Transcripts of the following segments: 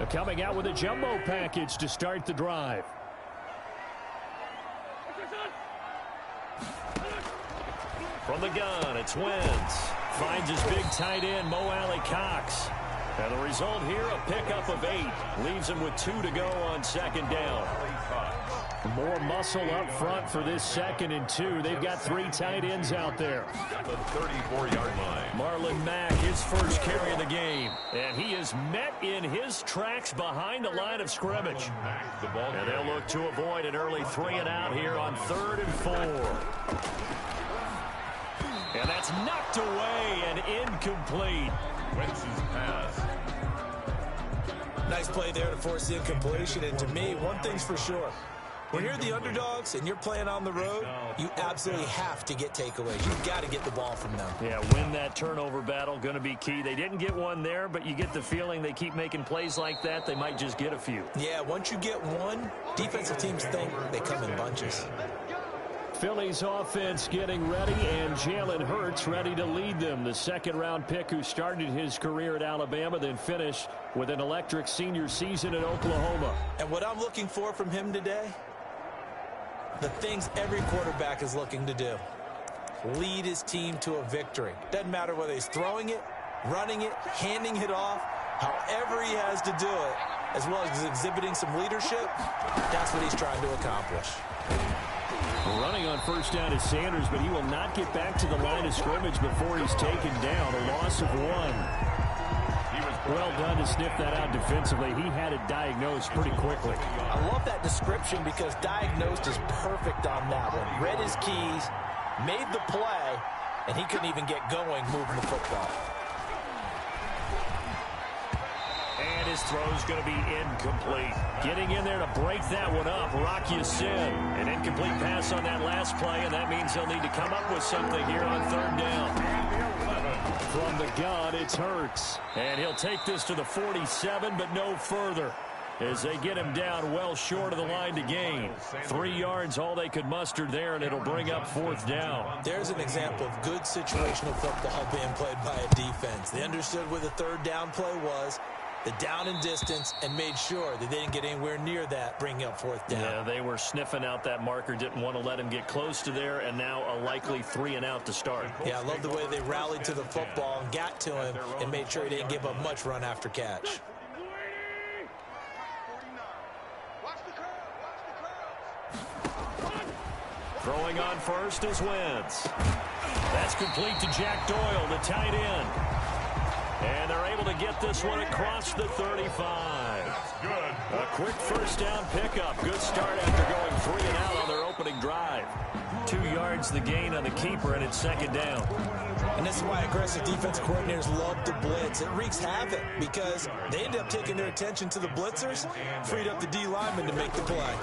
Coming out with a jumbo package to start the drive. From the gun, it's Wentz. Finds his big tight end, Mo Alley-Cox. And the result here, a pickup of 8. Leaves him with 2 to go on second down. More muscle up front for this 2nd and 2. They've got 3 tight ends out there. The 34-yard line. Marlon Mack, his first carry of the game. And he is met in his tracks behind the line of scrimmage. And they'll look to avoid an early 3 and out here on 3rd and 4. And that's knocked away and incomplete. Wentz's pass. Nice play there to force the incompletion. And to me, one thing's for sure. When you're the underdogs and you're playing on the road, you absolutely have to get takeaways. You've got to get the ball from them. Yeah, win that turnover battle, going to be key. They didn't get one there, but you get the feeling they keep making plays like that, they might just get a few. Yeah, once you get one, defensive teams think they come in bunches. Philly's offense getting ready, and Jalen Hurts ready to lead them. The 2nd-round pick who started his career at Alabama, then finished with an electric senior season at Oklahoma. And what I'm looking for from him today, the things every quarterback is looking to do. Lead his team to a victory. Doesn't matter whether he's throwing it, running it, handing it off, however he has to do it, as well as exhibiting some leadership, that's what he's trying to accomplish. Running on first down is Sanders, but he will not get back to the line of scrimmage before he's taken down. A loss of 1. Well done to sniff that out defensively. He had it diagnosed pretty quickly. I love that description because diagnosed is perfect on that one. Read his keys, made the play, and he couldn't even get going moving the football. And his throw's going to be incomplete. Getting in there to break that one up, Rock Ya-Sin. An incomplete pass on that last play, and that means they'll need to come up with something here on 3rd down. From the gun, it's Hurts. And he'll take this to the 47, but no further, as they get him down well short of the line to gain. 3 yards, all they could muster there, and it'll bring up 4th down. There's an example of good situational football being played by a defense. They understood where the 3rd down play was, the down and distance, and made sure that they didn't get anywhere near that, bringing up 4th down. Yeah, they were sniffing out that marker, didn't want to let him get close to there, and now a likely 3 and out to start. Yeah, I love the way they rallied to the football and got to him and made sure he didn't give up much run after catch. Throwing on first is Wentz. That's complete to Jack Doyle, the tight end. And they're able to get this one across the 35. A quick first down pickup. Good start after going 3 and out on their opening drive. 2 yards the gain on the keeper, and it's 2nd down. And this is why aggressive defense coordinators love to blitz. It wreaks havoc because they end up taking their attention to the blitzers, freed up the D lineman to make the play.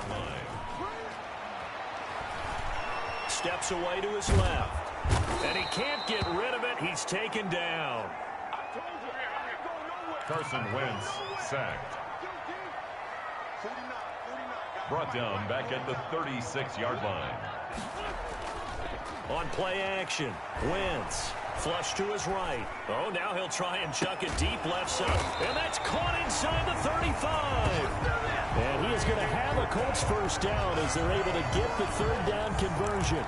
Steps away to his left. And he can't get rid of it. He's taken down. Carson Wentz sacked. Brought down back at the 36-yard line. On play action, Wentz flush to his right. Oh, now he'll try and chuck it deep left side. And that's caught inside the 35. And he is going to have a Colts first down as they're able to get the 3rd down conversion.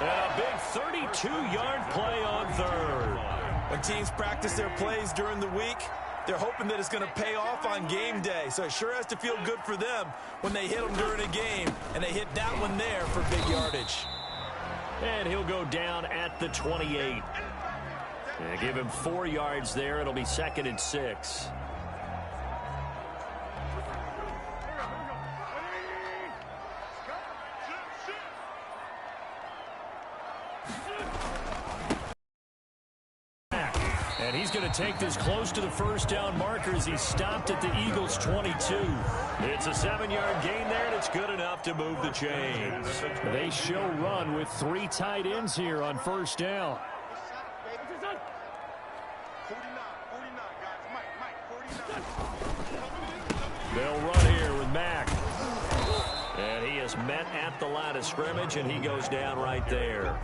And a big 32-yard play on 3rd. When teams practice their plays during the week, they're hoping that it's going to pay off on game day. So it sure has to feel good for them when they hit them during a game, and they hit that one there for big yardage. And he'll go down at the 28. And give him 4 yards there. It'll be 2nd and 6. And he's going to take this close to the first down marker as he stopped at the Eagles' 22. It's a 7-yard gain there, and it's good enough to move the chains. They show run with 3 tight ends here on first down. They'll run here with Mack. And he is met at the line of scrimmage, and he goes down right there.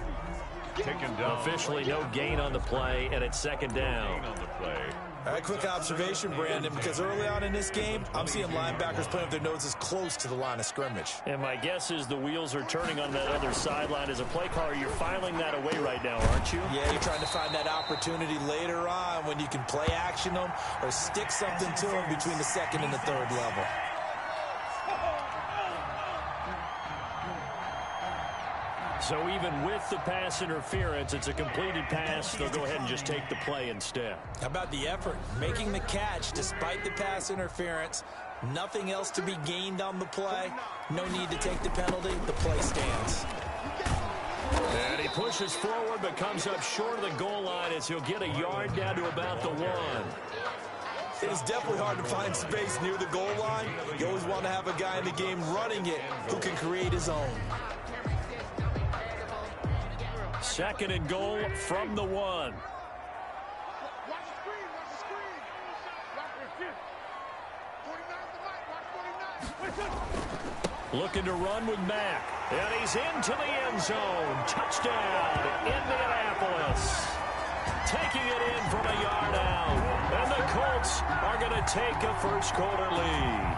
Taken down. Officially no gain on the play, and it's 2nd down. On the play. A quick observation, Brandon, because early on in this game, I'm seeing linebackers playing with their noses close to the line of scrimmage. And my guess is the wheels are turning on that other sideline. As a play caller, you're filing that away right now, aren't you? Yeah, you're trying to find that opportunity later on when you can play action them or stick something to them between the second and the third level. So even with the pass interference, it's a completed pass. They'll go ahead and just take the play instead. How about the effort? Making the catch despite the pass interference. Nothing else to be gained on the play. No need to take the penalty. The play stands. And he pushes forward but comes up short of the goal line as he'll get a yard down to about the 1. It is definitely hard to find space near the goal line. You always want to have a guy in the game running it who can create his own. Second and goal from the 1. Looking to run with Mack. And he's into the end zone. Touchdown, Indianapolis. Taking it in from a yard out. And the Colts are going to take a first quarter lead.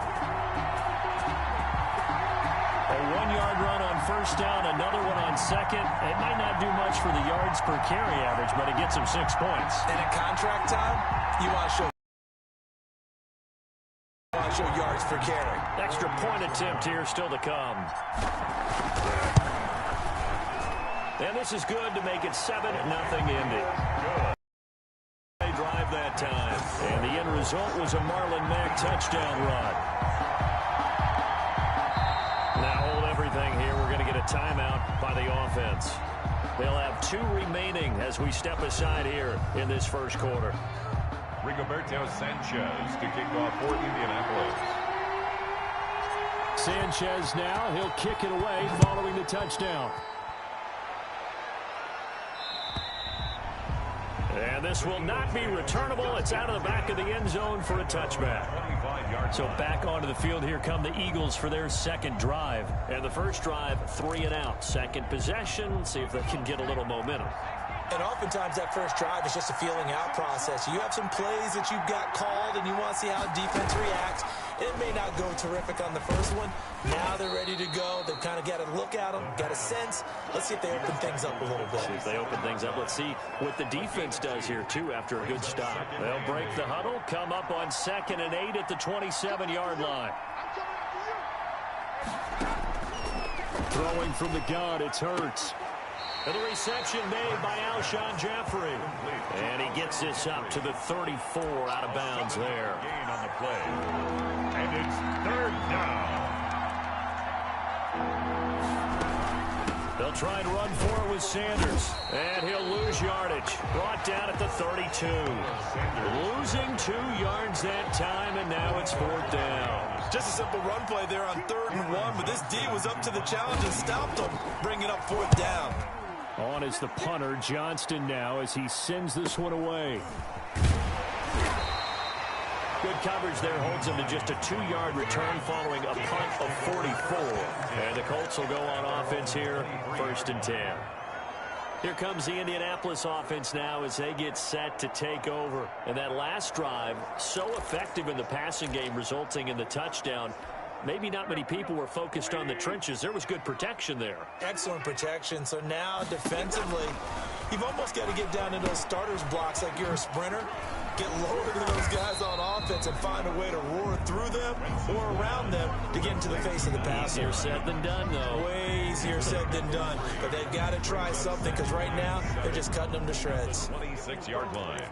A 1-yard run on first down, another one on second. It might not do much for the yards per carry average, but it gets him 6 points. And at contract time, you want to show yards per carry. Extra point attempt here still to come. And this is good to make it 7-0 Indy. They drive that time. And the end result was a Marlon Mack touchdown run. Now hold everything here. We're going to get a timeout by the offense. They'll have 2 remaining as we step aside here in this first quarter. Rigoberto Sanchez to kick off for Indianapolis. Sanchez now, he'll kick it away following the touchdown. And this will not be returnable. It's out of the back of the end zone for a touchback. So back onto the field, here come the Eagles for their second drive. And the first drive, 3 and out. Second possession, see if they can get a little momentum. And oftentimes that first drive is just a feeling out process. You have some plays that you've got called and you want to see how defense reacts. It may not go terrific on the first one. Now they're ready to go. They've kind of got to look at them, got a sense. Let's see if they open things up a little bit. See if they open things up. Let's see what the defense does here, too, after a good stop. They'll break the huddle, come up on 2nd and 8 at the 27-yard line. Throwing from the gun, it's Hurts. And the reception made by Alshon Jeffrey. And he gets this up to the 34 out of bounds there. Gain on the play. And it's 3rd down. They'll try and run for it with Sanders. And he'll lose yardage. Brought down at the 32. Losing 2 yards that time, and now it's 4th down. Just a simple run play there on 3rd and 1, but this D was up to the challenge and stopped him, bringing up 4th down. On is the punter, Johnston, now as he sends this one away. Good coverage there, holds him to just a 2-yard return following a punt of 44. And the Colts will go on offense here, 1st and 10. Here comes the Indianapolis offense now as they get set to take over. And that last drive, so effective in the passing game, resulting in the touchdown. Maybe not many people were focused on the trenches. There was good protection there. Excellent protection. So now defensively, you've almost got to get down to those starters blocks like you're a sprinter. Get lower to those guys on offense and find a way to roar through them or around them to get into the face of the passer. Easier said than done, though. Way easier said than done. But they've got to try something because right now they're just cutting them to shreds. 26-yard line.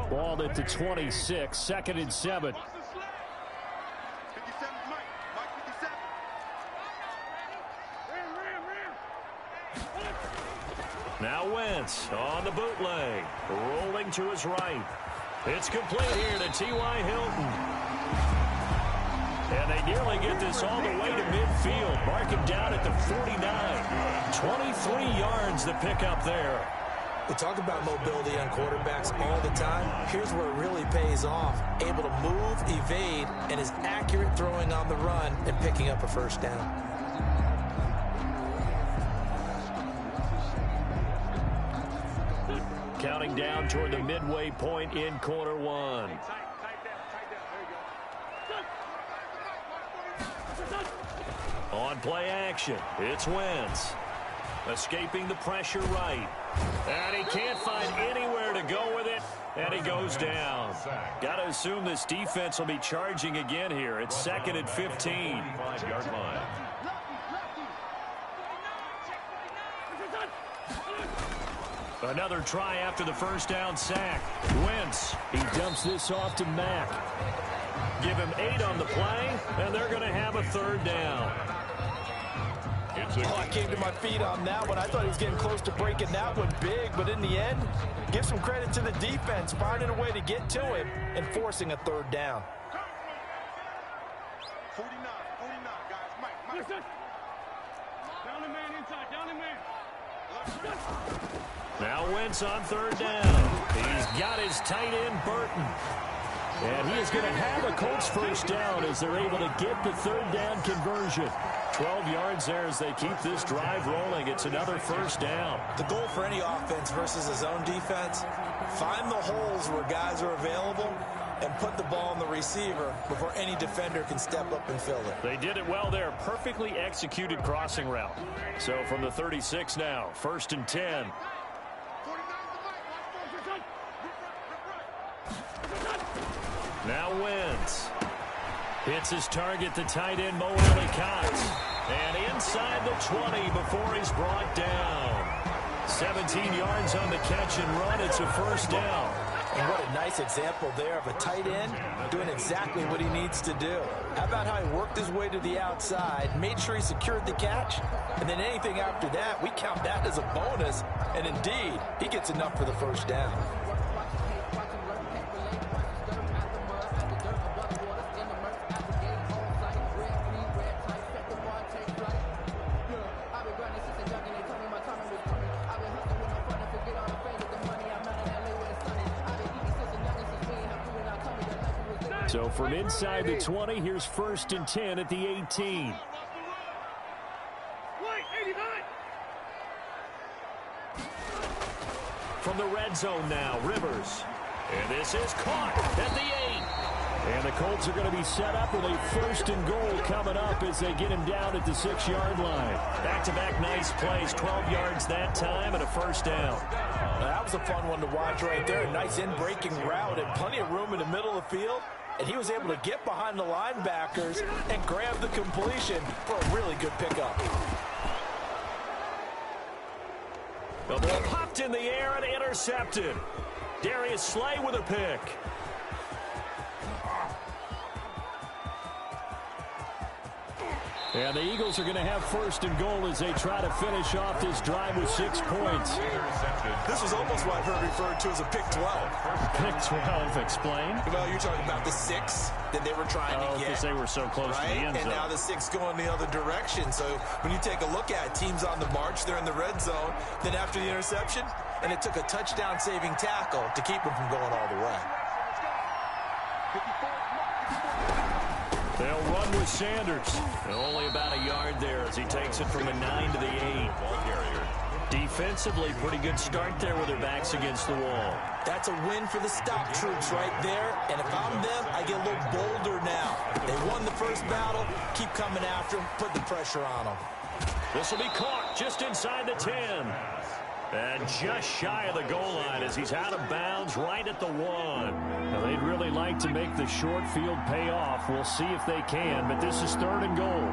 Ball at the 26, 2nd and 7. Now Wentz on the bootleg, rolling to his right. It's complete here to T.Y. Hilton. And they nearly get this all the way to midfield. Mark him down at the 49. 23 yards to pick up there. We talk about mobility on quarterbacks all the time. Here's where it really pays off. Able to move, evade, and is accurate throwing on the run and picking up a first down. counting down toward the midway point in quarter one. On play action, it's Wentz. Escaping the pressure right. And he can't find anywhere to go with it. And he goes down. Got to assume this defense will be charging again here. It's 2nd and 15. 5-yard line. Another try after the first down sack. Wentz, he dumps this off to Mack. Give him 8 on the play, and they're going to have a 3rd down. Oh, I came to my feet on that one. I thought he was getting close to breaking that one big, but in the end, give some credit to the defense, finding a way to get to him and forcing a 3rd down. 49, guys. Mike. Down the man inside, down the man. Now Wentz on 3rd down. He's got his tight end, Burton. And he is going to have a Colts 1st down as they're able to get the 3rd down conversion. 12 yards there as they keep this drive rolling. It's another 1st down. The goal for any offense versus his own defense, find the holes where guys are available and put the ball on the receiver before any defender can step up and fill it. They did it well there. Perfectly executed crossing route. So from the 36 now, 1st and 10. Now Wentz. Hits his target, the tight end, Mo Cox. And inside the 20 before he's brought down. 17 yards on the catch and run. It's a 1st down. And what a nice example there of a tight end doing exactly what he needs to do. How about how he worked his way to the outside, made sure he secured the catch, and then anything after that, we count that as a bonus. And indeed, he gets enough for the 1st down. So from inside the 20, here's 1st and 10 at the 18. From the red zone now, Rivers. And this is caught at the 8. And the Colts are going to be set up with a 1st and goal coming up as they get him down at the 6-yard line. Back-to-back nice plays, 12 yards that time and a 1st down. That was a fun one to watch right there. A nice in-breaking route and plenty of room in the middle of the field. And he was able to get behind the linebackers and grab the completion for a really good pickup. The ball popped in the air and intercepted. Darius Slay with a pick. And the Eagles are going to have 1st and goal as they try to finish off this drive with 6 points. This was almost what I've heard referred to as a pick 12. Pick 12, explain. Well, you're talking about the 6 that they were trying to get. Because they were so close to the end zone. And now the 6 going the other direction. So when you take a look at teams on the march, they're in the red zone. Then after the interception, and it took a touchdown-saving tackle to keep them from going all the way. They'll run with Sanders. Only about a yard there as he takes it from the 9 to the 8. Defensively, pretty good start there with their backs against the wall. That's a win for the stop troops right there. And if I'm them, I get a little bolder now. They won the first battle. Keep coming after them. Put the pressure on them. This will be caught just inside the 10. And just shy of the goal line as he's out of bounds right at the 1. Now, they'd really like to make the short field pay off. We'll see if they can, but this is 3rd and goal.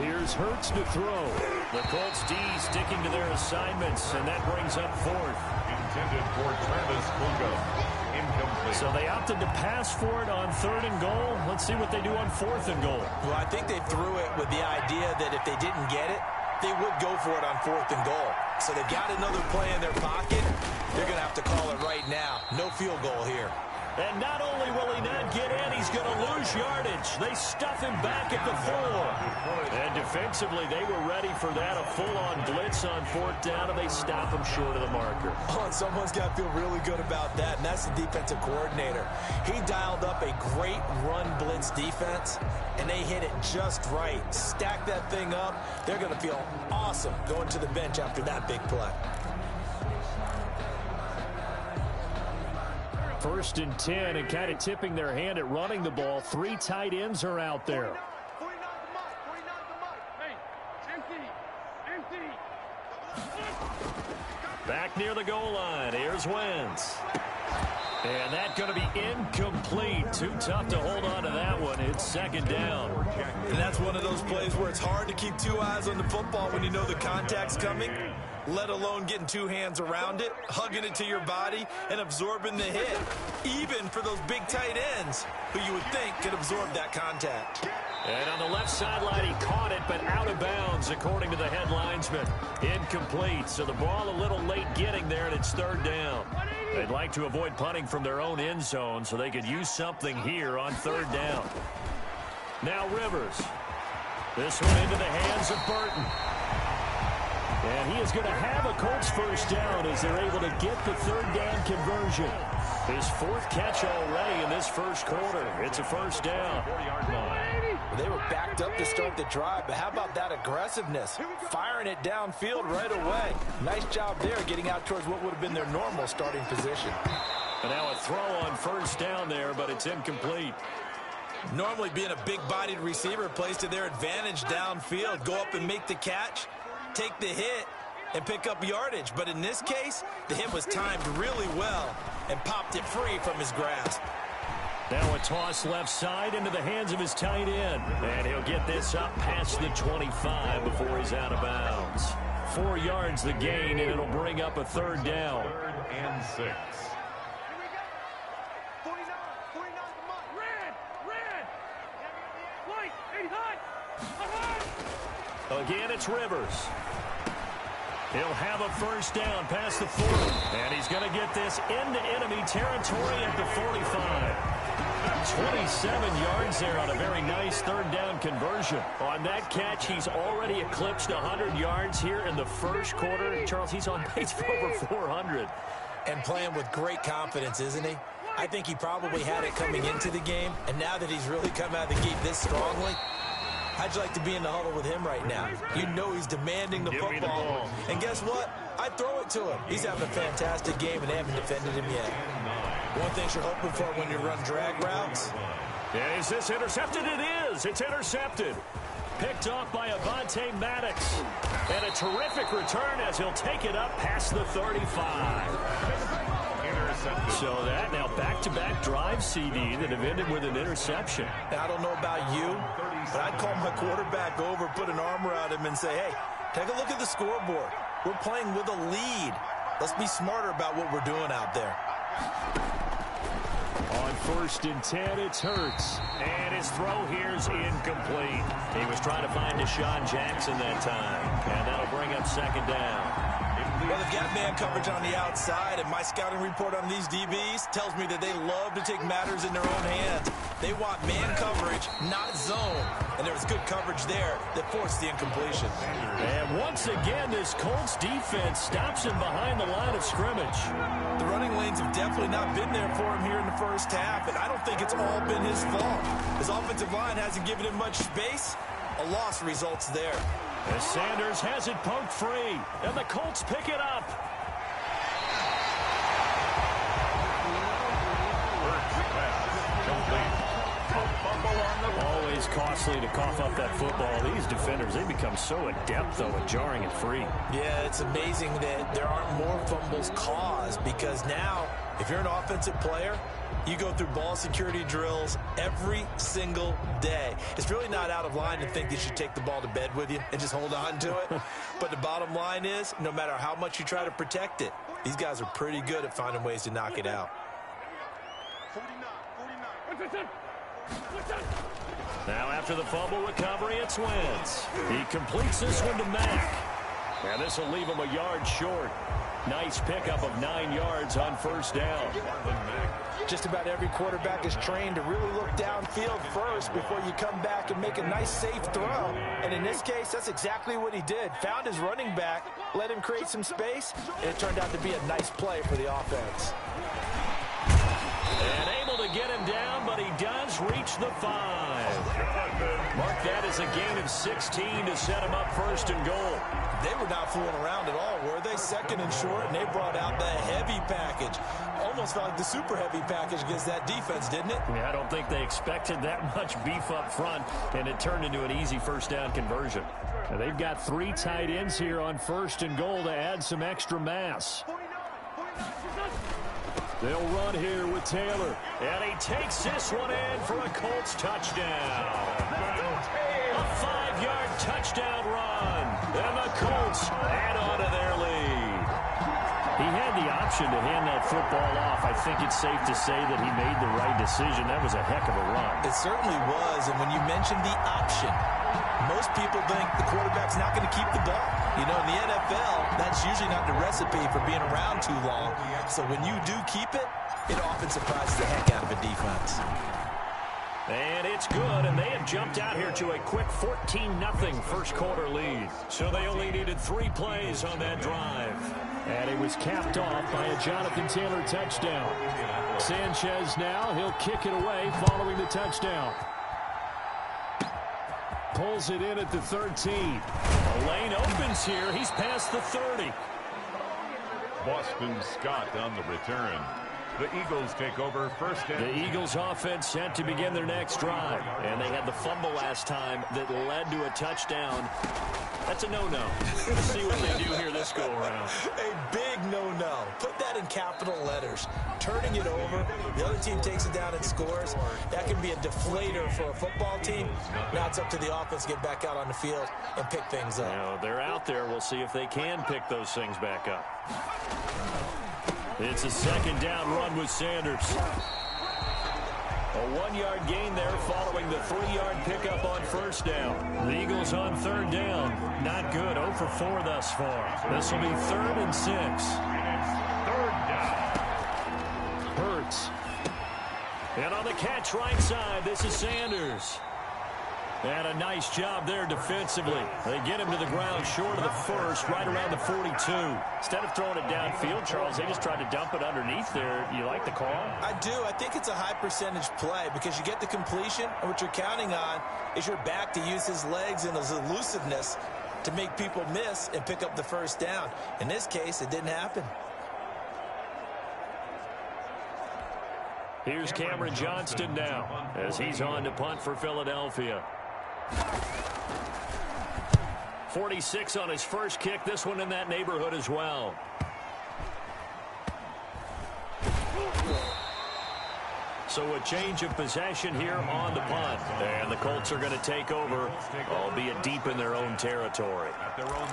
Here's Hurts to throw. The Colts D sticking to their assignments, and that brings up 4th. Intended for Travis Fulgham. Incomplete. So they opted to pass for it on 3rd and goal. Let's see what they do on 4th and goal. Well, I think they threw it with the idea that if they didn't get it, they would go for it on 4th and goal. So they've got another play in their pocket. They're going to have to call it right now. No field goal here. And not only will he not get in, he's going to lose yardage. They stuff him back at the 4. And defensively, they were ready for that, a full-on blitz on 4th down, and they stop him short of the marker. Oh, and someone's got to feel really good about that, and that's the defensive coordinator. He dialed up a great run blitz defense, and they hit it just right. Stack that thing up. They're going to feel awesome going to the bench after that big play. 1st and 10, and kind of tipping their hand at running the ball. 3 tight ends are out there. Back near the goal line. Here's Wentz. And that's going to be incomplete. Too tough to hold on to that one. It's 2nd down. And that's one of those plays where it's hard to keep 2 eyes on the football when you know the contact's coming, let alone getting 2 hands around it, hugging it to your body, and absorbing the hit, even for those big tight ends who you would think could absorb that contact. And on the left sideline, he caught it, but out of bounds, according to the head linesman. Incomplete, so the ball a little late getting there, and it's 3rd down. They'd like to avoid punting from their own end zone so they could use something here on 3rd down. Now Rivers. This one into the hands of Burton. And he is going to have a Colts 1st down as they're able to get the 3rd down conversion. His 4th catch already in this 1st quarter. It's a 1st down. 40-yard line. They were backed up to start the drive, but how about that aggressiveness? Firing it downfield right away. Nice job there getting out towards what would have been their normal starting position. And now a throw on 1st down there, but it's incomplete. Normally being a big-bodied receiver plays to their advantage downfield. Go up and make the catch, take the hit, and pick up yardage. But in this case, the hit was timed really well and popped it free from his grasp. Now a toss left side into the hands of his tight end. And he'll get this up past the 25 before he's out of bounds. 4 yards the gain, and it'll bring up a 3rd down. 3rd and 6. Again, it's Rivers. He'll have a 1st down past the 40. And he's going to get this into enemy territory at the 45. 27 yards there on a very nice 3rd down conversion. On that catch, he's already eclipsed 100 yards here in the 1st quarter. Charles, he's on pace for over 400. And playing with great confidence, isn't he? I think he probably had it coming into the game, and now that he's really come out of the gate this strongly, how'd you like to be in the huddle with him right now? You know he's demanding the football. And guess what? I'd throw it to him. He's having a fantastic game, and they haven't defended him yet. One thing you're hoping for when you run drag routes. And is this intercepted? It is. It's intercepted. Picked off by Avonte Maddox. And a terrific return as he'll take it up past the 35. So that now back-to-back drive CD that have ended with an interception. Now, I don't know about you, but I'd call my quarterback over, put an arm around him, and say, hey, take a look at the scoreboard. We're playing with a lead. Let's be smarter about what we're doing out there. On 1st and 10, it's Hurts. And his throw here's incomplete. He was trying to find Deshaun Jackson that time. And that'll bring up 2nd down. Well, they've got man coverage on the outside, and my scouting report on these DBs tells me that they love to take matters in their own hands. They want man coverage, not zone. And there was good coverage there that forced the incompletion. And once again, this Colts defense stops him behind the line of scrimmage. The running lanes have definitely not been there for him here in the 1st half, and I don't think it's all been his fault. His offensive line hasn't given him much space. A loss results there. As Sanders has it poked free, and the Colts pick it up. Always costly to cough up that football. These defenders, they become so adept, though, at jarring it free. Yeah, it's amazing that there aren't more fumbles caused, because now, if you're an offensive player, you go through ball security drills every single day. It's really not out of line to think that you should take the ball to bed with you and just hold on to it. But the bottom line is, no matter how much you try to protect it, these guys are pretty good at finding ways to knock it out. 49. Now after the fumble recovery, it's Wentz. He completes this one to Mack. And this will leave him a yard short. Nice pickup of 9 yards on first down. Just about every quarterback is trained to really look downfield first before you come back and make a nice, safe throw. And in this case, that's exactly what he did. Found his running back, let him create some space, and it turned out to be a nice play for the offense. And able to get him down, but he does reach the 5. Mark that as a gain of 16 to set him up first and goal. They were not fooling around at all, were they? Second and short, and they brought out the heavy package. Almost felt like the super heavy package against that defense, didn't it? Yeah, I don't think they expected that much beef up front, and it turned into an easy first down conversion. Now, they've got 3 tight ends here on first and goal to add some extra mass. They'll run here with Taylor, and he takes this one in for a Colts touchdown. A 5-yard touchdown run, and the Colts add on to their lead. He had the option to hand that football off. I think it's safe to say that he made the right decision. That was a heck of a run. It certainly was, and when you mentioned the option, most people think the quarterback's not going to keep the ball. You know, in the NFL, that's usually not the recipe for being around too long. So when you do keep it, it often surprises the heck out of a defense. And it's good, and they have jumped out here to a quick 14-0 first quarter lead. So they only needed 3 plays on that drive. And it was capped off by a Jonathan Taylor touchdown. Sanchez now, he'll kick it away following the touchdown. Pulls it in at the 13. A lane opens here. He's past the 30. Boston Scott on the return. The Eagles take over first down. The Eagles offense set to begin their next drive. And they had the fumble last time that led to a touchdown. That's a no-no. Let's see what they do here this go-around. A big no-no. Put that in capital letters. Turning it over, the other team takes it down and scores. That can be a deflator for a football team. Now it's up to the offense to get back out on the field and pick things up. Now, they're out there. We'll see if they can pick those things back up. It's a second down run with Sanders. A 1-yard gain there following the 3-yard pickup on first down. The Eagles on third down. Not good. 0 for 4 thus far. This will be 3rd and 6. Third down. Hurts. And on the catch right side, this is Sanders. And a nice job there defensively. They get him to the ground short of the first, right around the 42. Instead of throwing it downfield, Charles, they just tried to dump it underneath there. You like the call? I do. I think it's a high percentage play because you get the completion, and what you're counting on is your back to use his legs and his elusiveness to make people miss and pick up the first down. In this case, it didn't happen. Here's Cameron Johnston now as he's on to punt for Philadelphia. 46 on his first kick. This one in that neighborhood as well. So a change of possession here on the punt. And the Colts are going to take over, albeit deep in their own territory.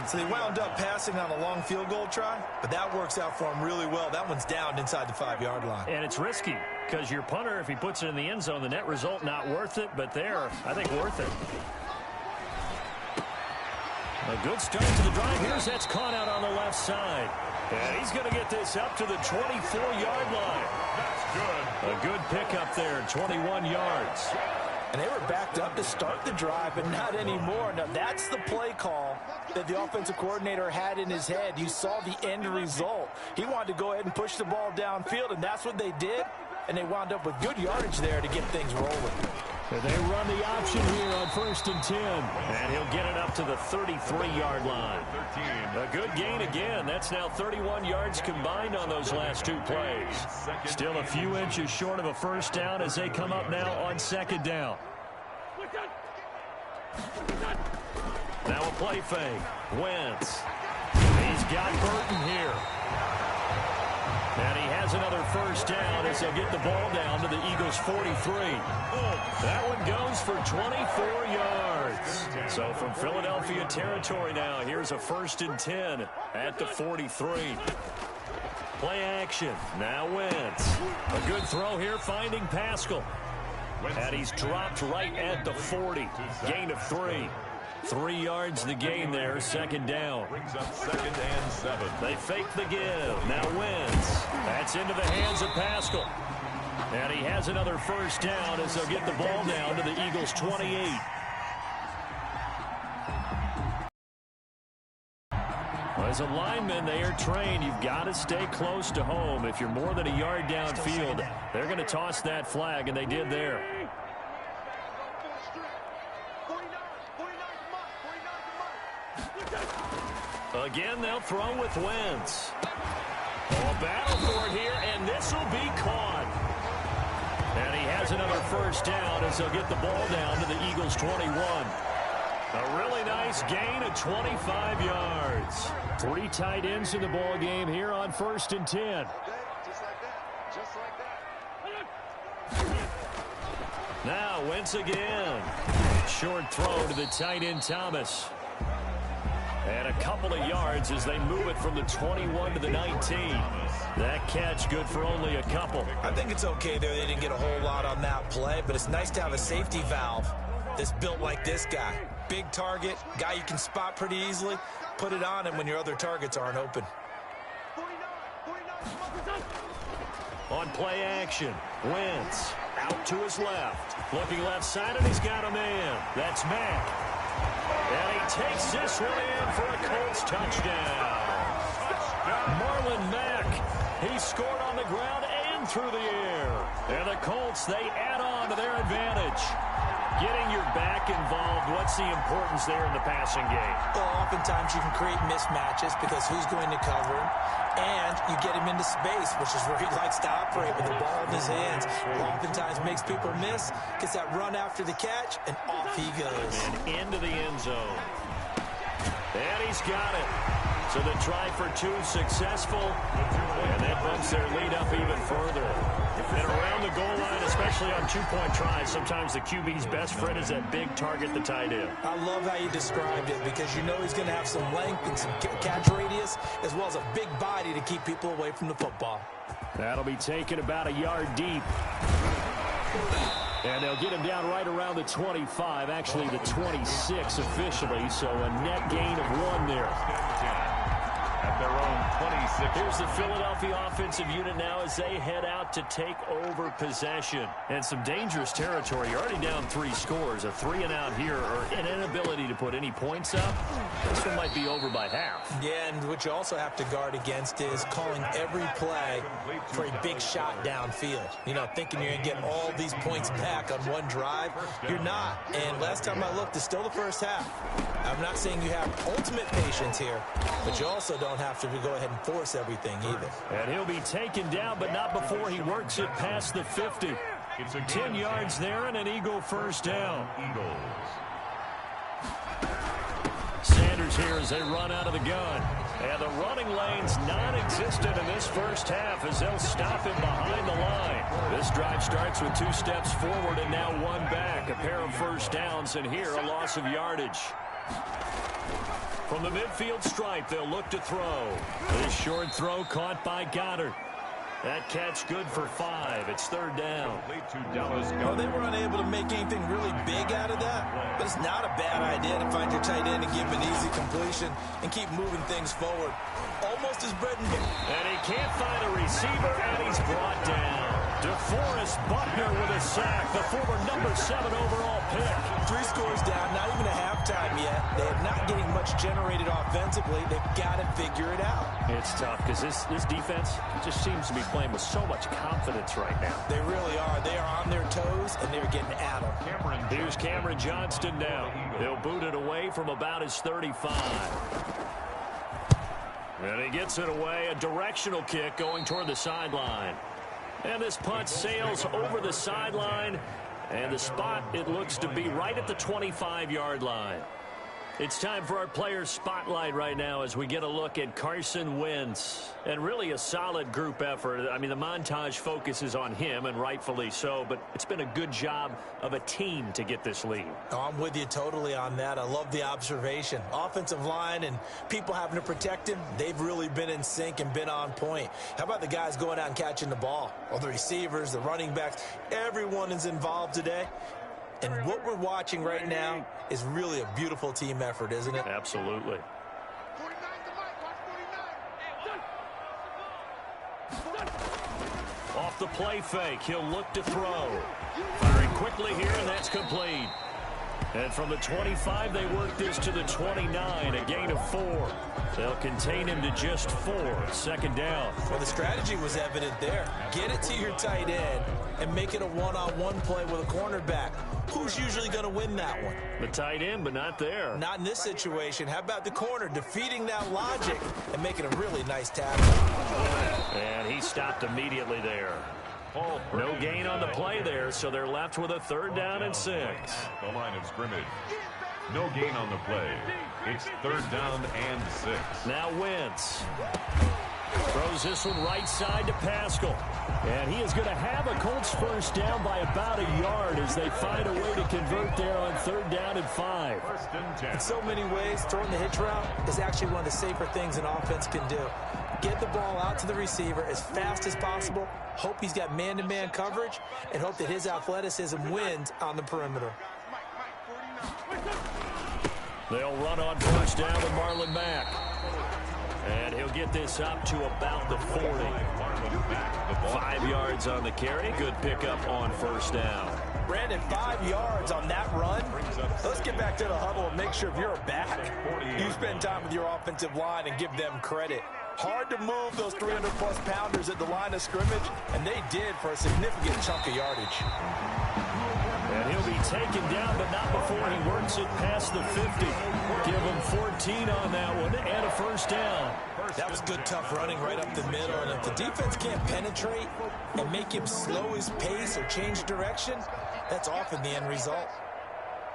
So they wound up passing on a long field goal try, but that works out for them really well. That one's down inside the 5-yard line. And it's risky because your punter, if he puts it in the end zone, the net result not worth it, but there, I think worth it. A good start to the drive. Here's that's caught out on the left side. And he's going to get this up to the 24-yard line. That's good. A good pickup there, 21 yards. And they were backed up to start the drive, but not anymore. Now, that's the play call that the offensive coordinator had in his head. You saw the end result. He wanted to go ahead and push the ball downfield, and that's what they did. And they wound up with good yardage there to get things rolling. They run the option here on 1st and 10. And he'll get it up to the 33-yard line. A good gain again. That's now 31 yards combined on those last 2 plays. Still a few inches short of a first down as they come up now on 2nd down. Now a play fake. Wentz. He's got Burton here. And he has another first down as they'll get the ball down to the Eagles' 43. That one goes for 24 yards. So from Philadelphia territory now, here's a 1st and 10 at the 43. Play action. Now Wentz. A good throw here finding Pascal. And he's dropped right at the 40. Gain of 3. 3 yards the gain there, second down. Brings up 2nd and 7. They fake the give. Now Wentz. That's into the hands of Pascal. And he has another first down as they'll get the ball down to the Eagles' 28. As a lineman, they are trained. You've got to stay close to home. If you're more than a yard downfield, they're going to toss that flag, and they did there. Again, they'll throw with Wentz. Oh, battle for it here, and this will be caught. And he has another first down as they'll get the ball down to the Eagles' 21. A really nice gain of 25 yards. 3 tight ends in the ball game here on 1st and 10. Now Wentz again. Short throw to the tight end Thomas. And a couple of yards as they move it from the 21 to the 19. That catch good for only a couple. I think it's okay there. They didn't get a whole lot on that play, but it's nice to have a safety valve that's built like this guy. Big target, guy you can spot pretty easily. Put it on him when your other targets aren't open. On play action, Wentz out to his left. Looking left side, and he's got a man. That's Mack. And he takes this one in for a Colts touchdown. Marlon Mack, he scored on the ground and through the air. And the Colts, they add on to their advantage. Getting your back involved, what's the importance there in the passing game? Well, oftentimes you can create mismatches because who's going to cover him? And you get him into space, which is where he likes to operate with the ball in his hands. Oftentimes makes people miss, gets that run after the catch, and off he goes. And into the end zone. And he's got it. So the try for 2 successful, and that bumps their lead up even further. And around the goal line, especially on 2-point tries, sometimes the QB's best friend is that big target, the tight end. I love how you described it because you know he's going to have some length and some catch radius as well as a big body to keep people away from the football. That'll be taken about a yard deep. And they'll get him down right around the 25, actually the 26 officially, so a net gain of 1 there. At their own 26. Here's the Philadelphia offensive unit now as they head out to take over possession. And some dangerous territory. You're already down 3 scores. A 3-and-out here or an inability to put any points up. This one might be over by half. Yeah, and what you also have to guard against is calling every play for a big shot downfield. You know, thinking you're going to get all these points back on one drive. You're not. And last time I looked, it's still the first half. I'm not saying you have ultimate patience here, but you also don't have to go ahead and force everything either. And he'll be taken down, but not before he works it past the 50. 10 yards there and an Eagle first down. Sanders here as they run out of the gun. And the running lane's non-existent in this first half as they'll stop him behind the line. This drive starts with 2 steps forward and now 1 back. A pair of first downs, and here a loss of yardage. From the midfield stripe, they'll look to throw. This short throw caught by Goddard. That catch good for 5. It's 3rd down. Well, they were unable to make anything really big out of that, but it's not a bad idea to find your tight end and give him an easy completion and keep moving things forward. Almost his bread and butter. And he can't find a receiver, and he's brought down. DeForest Buckner with a sack, the former number 7 overall pick. 3 scores down, not even a halftime yet. They're not getting much generated offensively. They've got to figure it out. It's tough because this defense just seems to be playing with so much confidence right now. They really are. They are on their toes, and they're getting at them. Here's Cameron Johnston now. He'll boot it away from about his 35. And he gets it away. A directional kick going toward the sideline. And this punt sails over the sideline. And the spot, it looks to be right at the 25-yard line. It's time for our players' spotlight right now as we get a look at Carson Wentz. And really a solid group effort. I mean, the montage focuses on him, and rightfully so, but it's been a good job of a team to get this lead. Oh, I'm with you totally on that. I love the observation. Offensive line and people having to protect him, they've really been in sync and been on point. How about the guys going out and catching the ball? Well, the receivers, the running backs, everyone is involved today. And what we're watching right now is really a beautiful team effort, isn't it? Absolutely. 49 to Mike. Watch 49. Off the play fake, he'll look to throw. Firing quickly here, and that's complete. And from the 25, they work this to the 29, a gain of 4. They'll contain him to just 4. Second down. Well, the strategy was evident there. Get it to your tight end and make it a one-on-one play with a cornerback. Who's usually going to win that one? The tight end, but not there. Not in this situation. How about the corner defeating that logic and making a really nice tackle? And he stopped immediately there. No gain on the play there, so they're left with a 3rd down and 6. The line of scrimmage. No gain on the play. It's 3rd down and 6. Now Wentz throws this one right side to Pascal. And he is going to have a Colts first down by about a yard as they find a way to convert there on 3rd down and 5. First and 10. In so many ways, throwing the hitch route is actually one of the safer things an offense can do. Get the ball out to the receiver as fast as possible, hope he's got man-to-man coverage, and hope that his athleticism wins on the perimeter. They'll run on first down with Marlon Mack. And he'll get this up to about the 40. 5 yards on the carry. Good pickup on first down. Brandon, 5 yards on that run. Let's get back to the huddle and make sure if you're a back, you spend time with your offensive line and give them credit. Hard to move those 300-plus pounders at the line of scrimmage, and they did for a significant chunk of yardage. And he'll be taken down, but not before he works it past the 50. Give him 14 on that one and a first down. That was good, tough running right up the middle, and if the defense can't penetrate and make him slow his pace or change direction, that's often the end result.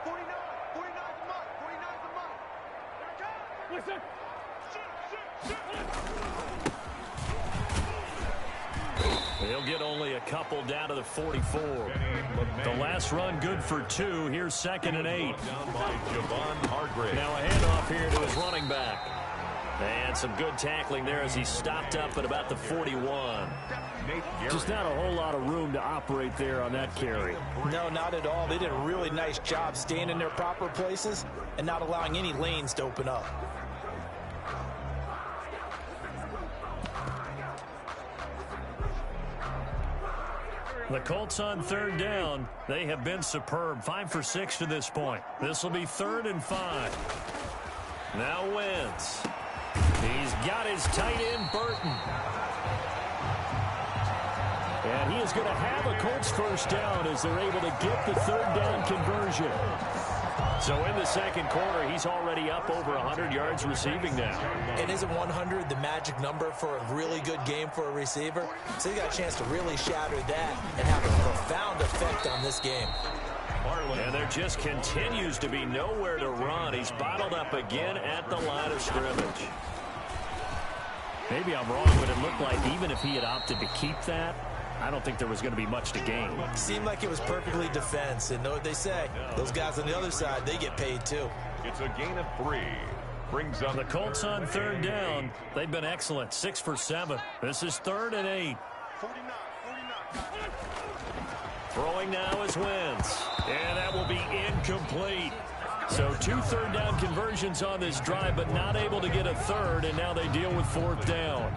49 to Mike. 49 to Mike. He'll get only a couple down to the 44. The last run good for 2. Here's 2nd and 8. Down by Javon Hargrave. Now a handoff here to his running back. And some good tackling there as he stopped up at about the 41. Just not a whole lot of room to operate there on that carry. No, not at all. They did a really nice job staying in their proper places and not allowing any lanes to open up. The Colts on 3rd down. They have been superb. 5 for 6 to this point. This will be 3rd and 5. Now Wentz. He's got his tight end, Burton. And he is going to have a Colts first down as they're able to get the 3rd down conversion. So in the second quarter, he's already up over 100 yards receiving now. And isn't 100 the magic number for a really good game for a receiver? So he got a chance to really shatter that and have a profound effect on this game. And there just continues to be nowhere to run. He's bottled up again at the line of scrimmage. Maybe I'm wrong, but it looked like even if he had opted to keep that, I don't think there was going to be much to gain. Seemed like it was perfectly defense. And know what they say? Those guys on the other side, they get paid too. It's a gain of 3. Brings up the Colts on 3rd down. They've been excellent. 6 for 7. This is 3rd and 8. 49. Throwing now is Wentz. And that will be incomplete. So 2 3rd down conversions on this drive, but not able to get a 3rd, and now they deal with 4th down.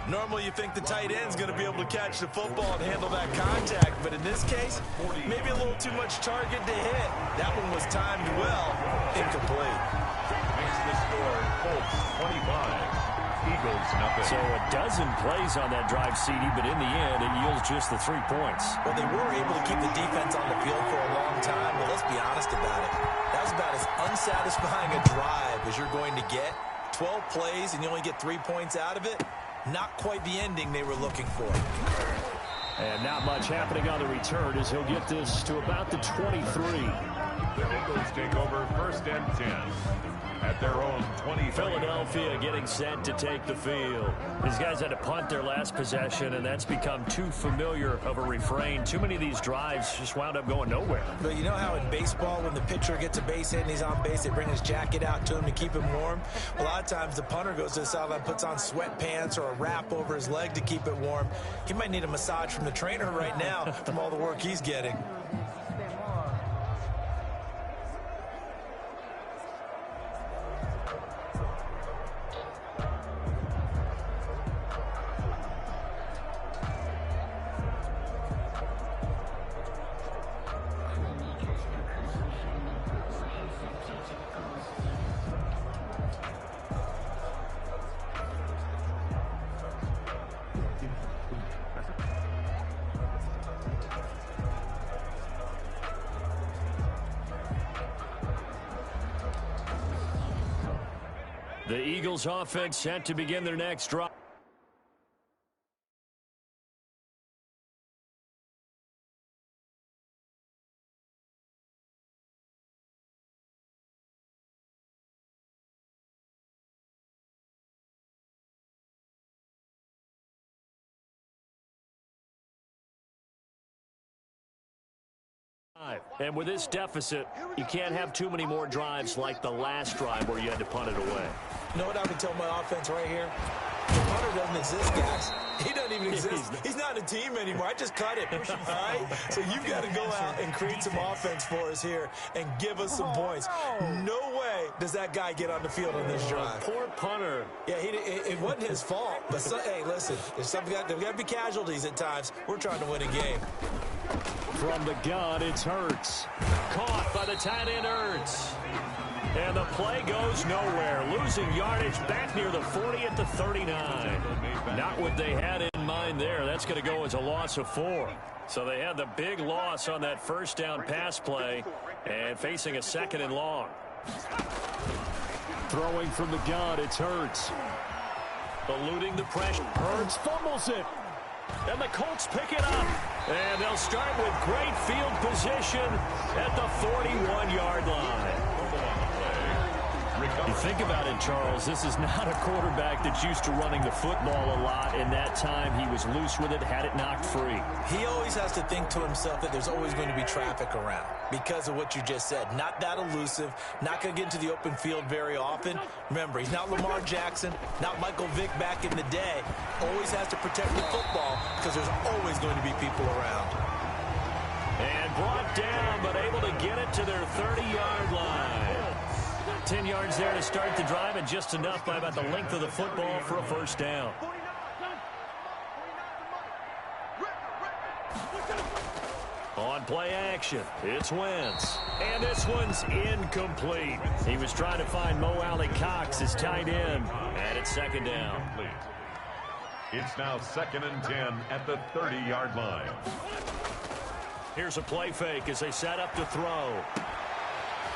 Normally you think the tight end's going to be able to catch the football and handle that contact, but in this case, maybe a little too much target to hit. That one was timed well. Incomplete. makes the score Colts 25. Eagles nothing. So a dozen plays on that drive, CD, but in the end, it yields just the 3 points. Well, they were able to keep the defense on the field for a long time, but let's be honest about it. That was about as unsatisfying a drive as you're going to get. 12 plays and you only get 3 points out of it. Not quite the ending they were looking for. And not much happening on the return as he'll get this to about the 23. The Eagles take over 1st and 10 at their own 20. Philadelphia getting set to take the field. These guys had to punt their last possession, and that's become too familiar of a refrain. Too many of these drives just wound up going nowhere. But you know how in baseball, when the pitcher gets a base hit and he's on base, they bring his jacket out to him to keep him warm? A lot of times the punter goes to the sideline, puts on sweatpants or a wrap over his leg to keep it warm. He might need a massage from the trainer right now from all the work he's getting. The Eagles offense set to begin their next drive. And with this deficit, you can't have too many more drives like the last drive where you had to punt it away. You know what I would tell my offense right here? The punter doesn't exist, guys. He doesn't even exist. He's not a team anymore. I just cut him. All right? So you've got to go out and create some offense for us here and give us some points. No way does that guy get on the field on this drive. Poor punter. Yeah, it wasn't his fault. But, hey, listen, there's got to be casualties at times. We're trying to win a game. From the gun, it's Hurts. Caught by the tight end, Hurts. And the play goes nowhere. Losing yardage back near the 40 at the 39. Not what they had in mind there. That's going to go as a loss of 4. So they had the big loss on that first down pass play and facing a 2nd and long. Throwing from the gun, it's Hurts. Eluding the pressure. Hurts fumbles it. And the Colts pick it up. And they'll start with great field position at the 41-yard line. You think about it, Charles, this is not a quarterback that's used to running the football a lot. In that time, he was loose with it, had it knocked free. He always has to think to himself that there's always going to be traffic around because of what you just said. Not that elusive, not going to get into the open field very often. Remember, he's not Lamar Jackson, not Michael Vick back in the day. Always has to protect the football because there's always going to be people around. And brought down, but able to get it to their 30-yard line. 10 yards there to start the drive, and just enough by about the length of the football for a first down. On play action, it's Wentz. And this one's incomplete. He was trying to find Mo Alley Cox, his tight end, and it's 2nd down. It's now 2nd and 10 at the 30-yard line. Here's a play fake as they set up to throw.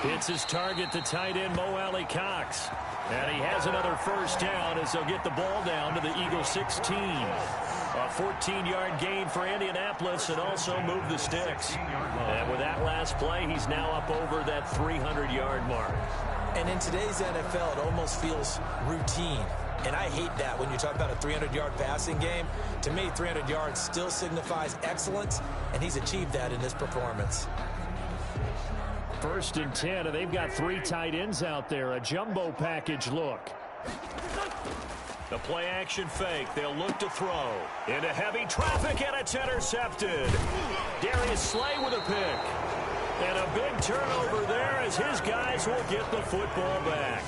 It's his target, the tight end, Mo Alley Cox. And he has another first down as they'll get the ball down to the Eagles 16. A 14-yard gain for Indianapolis and also move the sticks. And with that last play, he's now up over that 300-yard mark. And in today's NFL, it almost feels routine. And I hate that when you talk about a 300-yard passing game. To me, 300 yards still signifies excellence, and he's achieved that in his performance. 1st and 10, and they've got 3 tight ends out there. A jumbo package look. The play action fake. They'll look to throw. Into heavy traffic, and it's intercepted. Darius Slay with a pick. And a big turnover there as his guys will get the football back.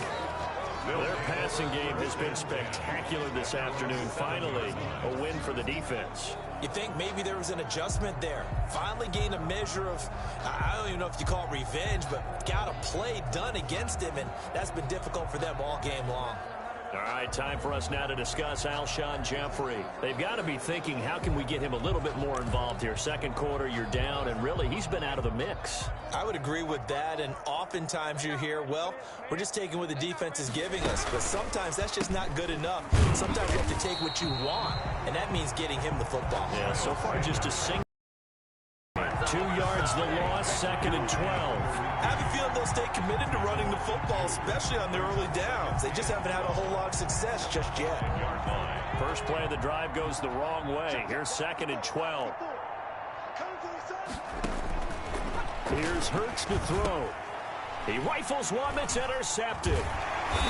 Their passing game has been spectacular this afternoon. Finally, a win for the defense. You think maybe there was an adjustment there. Finally gained a measure of, I don't even know if you call it revenge, but got a play done against him, and that's been difficult for them all game long. All right, time for us now to discuss Alshon Jeffrey. They've got to be thinking, how can we get him a little bit more involved here? 2nd quarter, you're down, and really, he's been out of the mix. I would agree with that, and oftentimes you hear, well, we're just taking what the defense is giving us, but sometimes that's just not good enough. Sometimes you have to take what you want, and that means getting him the football. Yeah, so far just a single. 2 yards the loss, 2nd and 12. I have a feeling they'll stay committed to running the football, especially on their early downs. They just haven't had a whole lot of success just yet. First play of the drive goes the wrong way. Here's 2nd and 12. Here's Hurts to throw. He rifles one that's intercepted.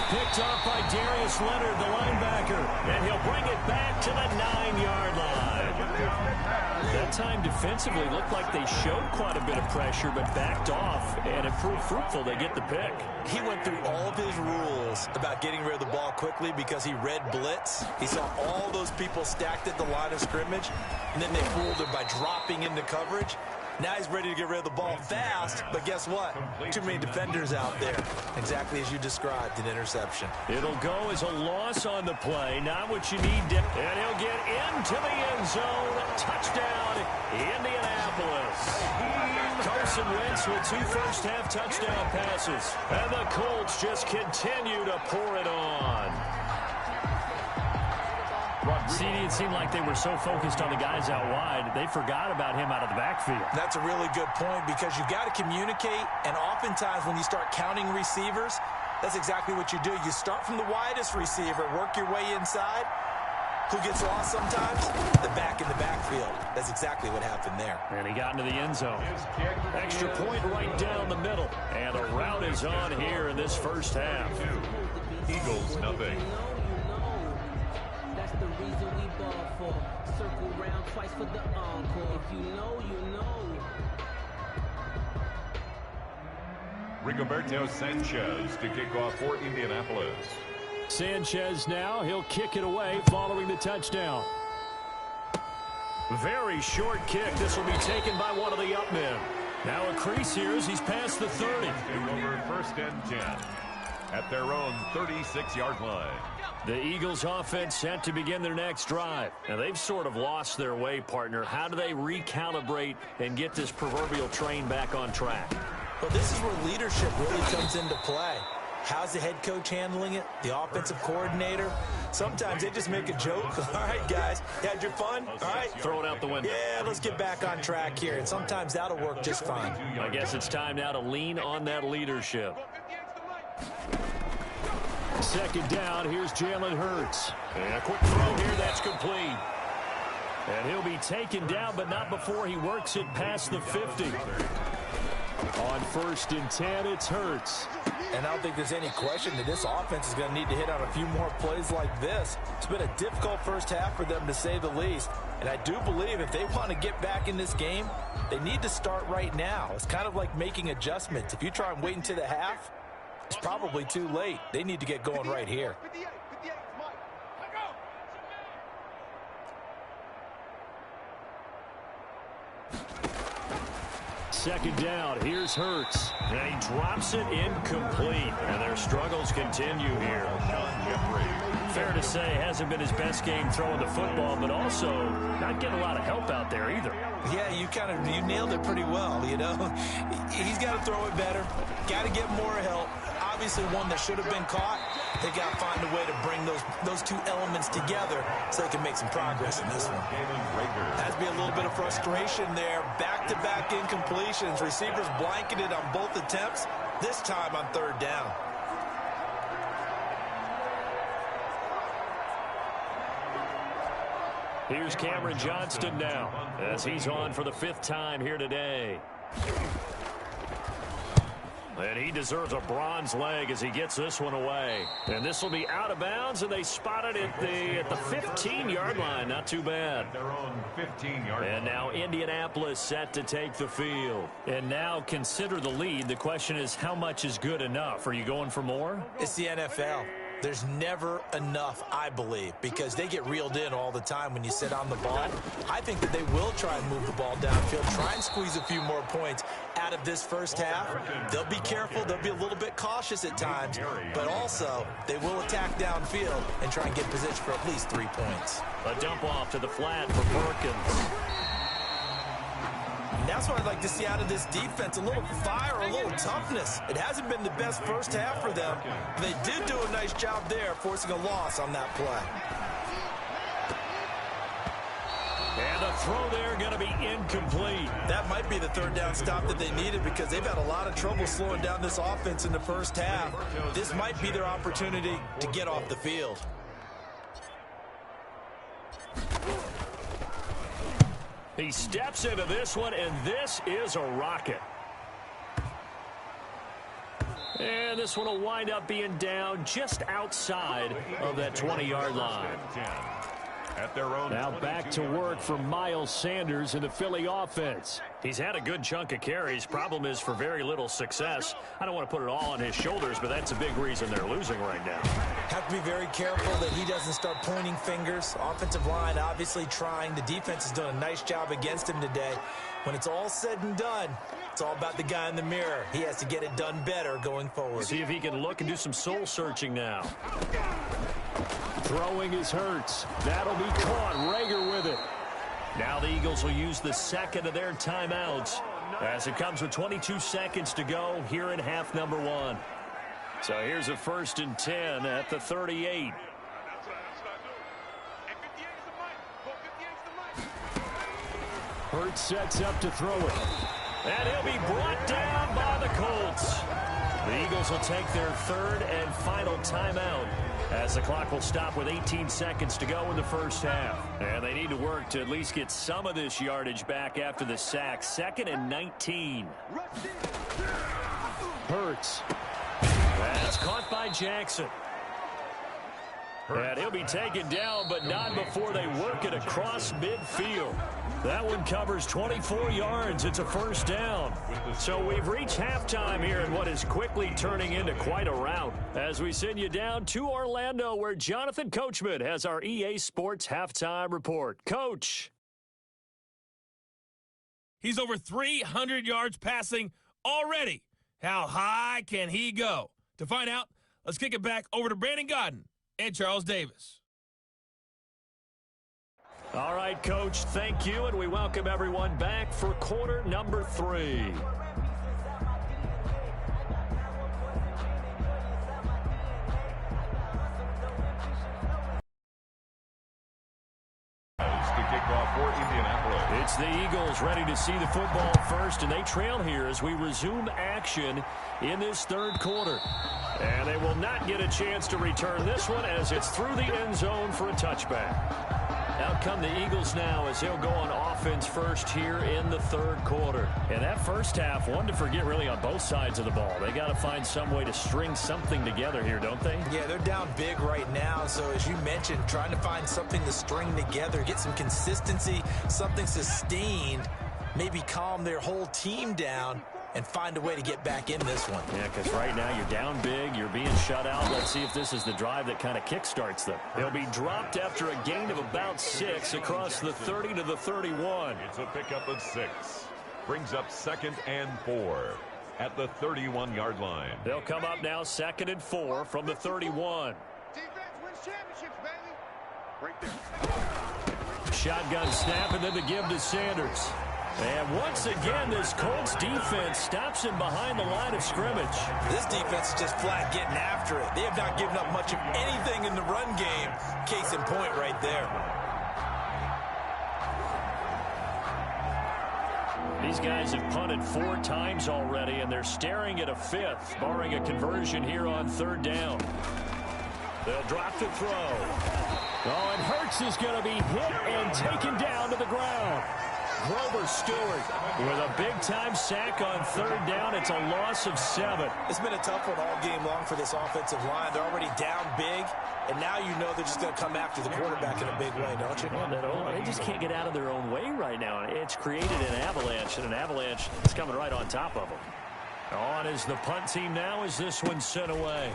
Picked off by Darius Leonard, the linebacker. And he'll bring it back to the 9-yard line. That time defensively looked like they showed quite a bit of pressure, but backed off, and it proved fruitful. They get the pick. He went through all of his rules about getting rid of the ball quickly because he read blitz. He saw all those people stacked at the line of scrimmage, and then they fooled him by dropping into coverage. Now he's ready to get rid of the ball fast, but guess what? Too many defenders out there. Exactly as you described, an interception. It'll go as a loss on the play. Not what you need. And he'll get into the end zone. Touchdown, Indianapolis. Carson Wentz with 2 first-half touchdown passes. And the Colts just continue to pour it on. CD, it seemed like they were so focused on the guys out wide, they forgot about him out of the backfield. That's a really good point because you've got to communicate, and oftentimes when you start counting receivers, that's exactly what you do. You start from the widest receiver, work your way inside. Who gets lost sometimes? The back in the backfield. That's exactly what happened there. And he got into the end zone. Extra point right down the middle. And the route is on here in this first half. Eagles, nothing. That's the reason we ball for. Circle round twice for the encore. If you know, you know. Rigoberto Sanchez to kick off for Indianapolis. Sanchez now, he'll kick it away following the touchdown. Very short kick. This will be taken by one of the up men. Now a crease here as he's past the 30. Over 1st and 10 at their own 36-yard line. The Eagles offense set to begin their next drive. Now they've sort of lost their way, partner. How do they recalibrate and get this proverbial train back on track? Well, this is where leadership really comes into play. How's the head coach handling it? The offensive coordinator? Sometimes they just make a joke. All right, guys, you had your fun? All right. Throw it out the window. Yeah, let's get back on track here. And sometimes that'll work just fine. I guess it's time now to lean on that leadership. 2nd down, here's Jalen Hurts. And a quick throw here, that's complete. And he'll be taken down, but not before he works it past the 50. On 1st and 10, it's Hurts. And I don't think there's any question that this offense is going to need to hit on a few more plays like this. It's been a difficult first half for them, to say the least. And I do believe if they want to get back in this game, they need to start right now. It's kind of like making adjustments. If you try and wait until the half, it's probably too late. They need to get going right here. 2nd down, here's Hurts. And he drops it incomplete. And their struggles continue here. Fair to say, hasn't been his best game throwing the football, but also not getting a lot of help out there either. Yeah, you nailed it pretty well, you know. He's got to throw it better. Got to get more help. Obviously one that should have been caught. They got to find a way to bring those two elements together so they can make some progress in this one. Has to be a little bit of frustration there. Back-to-back incompletions. Receivers blanketed on both attempts, this time on 3rd down. Here's Cameron Johnston now as he's on for the 5th time here today. And he deserves a bronze leg as he gets this one away. And this will be out of bounds, and they spotted it at the 15-yard line. Not too bad. Their own 15-yard line. And now Indianapolis set to take the field. And now consider the lead. The question is, how much is good enough? Are you going for more? It's the NFL. There's never enough, I believe, because they get reeled in all the time when you sit on the ball. I think that they will try and move the ball downfield, try and squeeze a few more points out of this first half. They'll be careful. They'll be a little bit cautious at times, but also they will attack downfield and try and get position for at least 3 points. A dump off to the flat for Perkins. And that's what I'd like to see out of this defense, a little fire, a little toughness. It hasn't been the best first half for them. They did do a nice job there, forcing a loss on that play. And the throw there going to be incomplete. That might be the 3rd down stop that they needed because they've had a lot of trouble slowing down this offense in the first half. This might be their opportunity to get off the field. He steps into this one, and this is a rocket. And this one will wind up being down just outside of that 20-yard line. At their own now back to work for Miles Sanders in the Philly offense. He's had a good chunk of carries. Problem is for very little success. I don't want to put it all on his shoulders, but that's a big reason they're losing right now. Have to be very careful that he doesn't start pointing fingers. Offensive line obviously trying. The defense has done a nice job against him today. When it's all said and done, it's all about the guy in the mirror. He has to get it done better going forward. See if he can look and do some soul searching now. Throwing is Hurts. That'll be caught. Rager with it. Now the Eagles will use the second of their timeouts as it comes with 22 seconds to go here in half number 1. So here's a 1st and 10 at the 38. Hurts sets up to throw it. And he'll be brought down by the Colts. The Eagles will take their 3rd and final timeout as the clock will stop with 18 seconds to go in the first half. And they need to work to at least get some of this yardage back after the sack. 2nd and 19. Hurts. That's caught by Jackson. And he'll be taken down, but not before they work it across midfield. That one covers 24 yards. It's a 1st down. So we've reached halftime here in what is quickly turning into quite a rout as we send you down to Orlando where Jonathan Coachman has our EA Sports halftime report. Coach. He's over 300 yards passing already. How high can he go? To find out, let's kick it back over to Brandon Godden and Charles Davis. All right, Coach, thank you, and we welcome everyone back for quarter number 3. to kick off for Indianapolis. It's the Eagles ready to see the football first, and they trail here as we resume action in this 3rd quarter. And they will not get a chance to return this one as it's through the end zone for a touchback. Out come the Eagles now as they'll go on offense first here in the 3rd quarter. And that first half, one to forget really on both sides of the ball. They got to find some way to string something together here, don't they? Yeah, they're down big right now. So as you mentioned, trying to find something to string together, get some consistency, something sustained, maybe calm their whole team down and find a way to get back in this one. Yeah, because right now you're down big, you're being shut out. Let's see if this is the drive that kind of kickstarts them. They'll be dropped after a gain of about 6 across the 30 to the 31. It's a pickup of 6. Brings up 2nd and 4 at the 31-yard line. They'll come up now 2nd and 4 from the 31. Defense wins championships, baby. Right there. Shotgun snap and then the give to Sanders. And once again, this Colts defense stops him behind the line of scrimmage. This defense is just flat getting after it. They have not given up much of anything in the run game. Case in point right there. These guys have punted 4 times already, and they're staring at a 5th, barring a conversion here on 3rd down. They'll drop to throw. Oh, and Hurts is going to be hit and taken down to the ground. Grover Stewart with a big-time sack on 3rd down. It's a loss of 7. It's been a tough one all game long for this offensive line. They're already down big, and now you know they're just going to come after the quarterback in a big way, don't you? Well, they just can't get out of their own way right now. It's created an avalanche, and an avalanche is coming right on top of them. On is the punt team now as this one's sent away.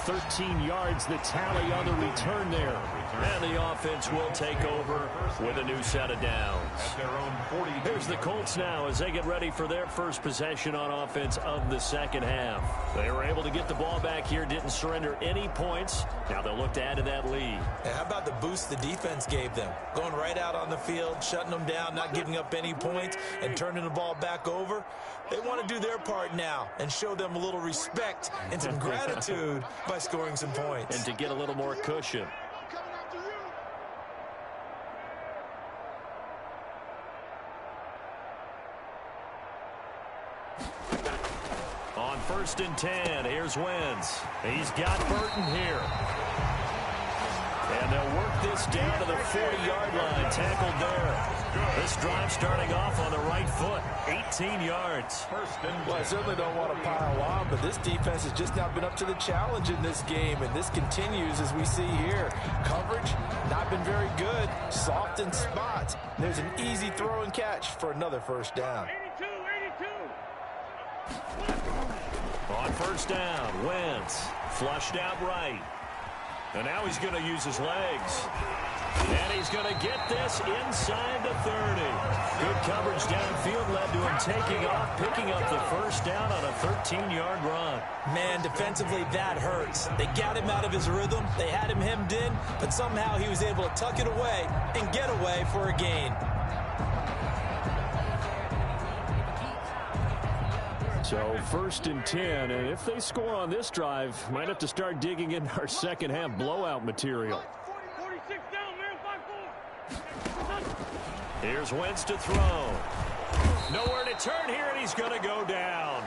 13 yards the tally on the return there. And the offense will take over with a new set of downs. At their own 40. Here's the Colts now as they get ready for their first possession on offense of the 2nd half. They were able to get the ball back here, didn't surrender any points. Now they'll look to add to that lead. And how about the boost the defense gave them? Going right out on the field, shutting them down, not giving up any points, and turning the ball back over. They want to do their part now and show them a little respect and some gratitude by scoring some points. And to get a little more cushion. On 1st and 10, here's Wentz. He's got Burton here. And they'll work this down to the 40-yard line. Tackled there. This drive starting off on the right foot. 18 yards. Well, I certainly don't want to pile on, but this defense has just not been up to the challenge in this game, and this continues as we see here. Coverage, not been very good. Soft in spots. There's an easy throw and catch for another first down. 82, 82. On first down, Wentz flushed out right. And now he's going to use his legs. And he's going to get this inside the 30. Good coverage downfield led to him taking off, picking up the first down on a 13-yard run. Man, defensively, that hurts. They got him out of his rhythm. They had him hemmed in, but somehow he was able to tuck it away and get away for a gain. So first and 10, and if they score on this drive, might have to start digging in our second half blowout material. 46 down, man, 5-4. Here's Wentz to throw. Nowhere to turn here, and he's going to go down.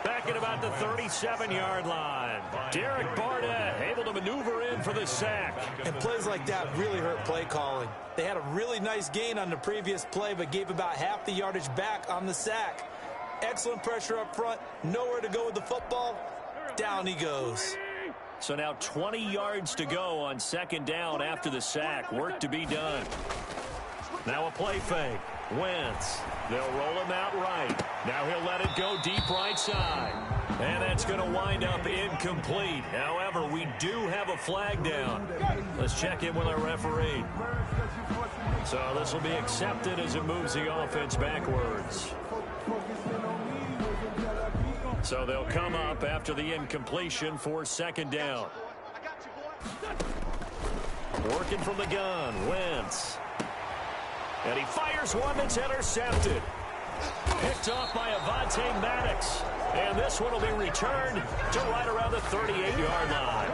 Back at about the 37-yard line. Derek Barnett able to maneuver in for the sack. And plays like that really hurt play calling. They had a really nice gain on the previous play, but gave about half the yardage back on the sack. Excellent pressure up front. Nowhere to go with the football. Down he goes. So now 20 yards to go on second down after the sack. Work to be done. Now a play fake. Wentz. They'll roll him out right. Now he'll let it go deep right side. And that's going to wind up incomplete. However, we do have a flag down. Let's check in with our referee. So this will be accepted as it moves the offense backwards. So they'll come up after the incompletion for second down. Working from the gun, Wentz. And he fires one that's intercepted. Picked off by Avonte Maddox. And this one will be returned to right around the 38-yard line.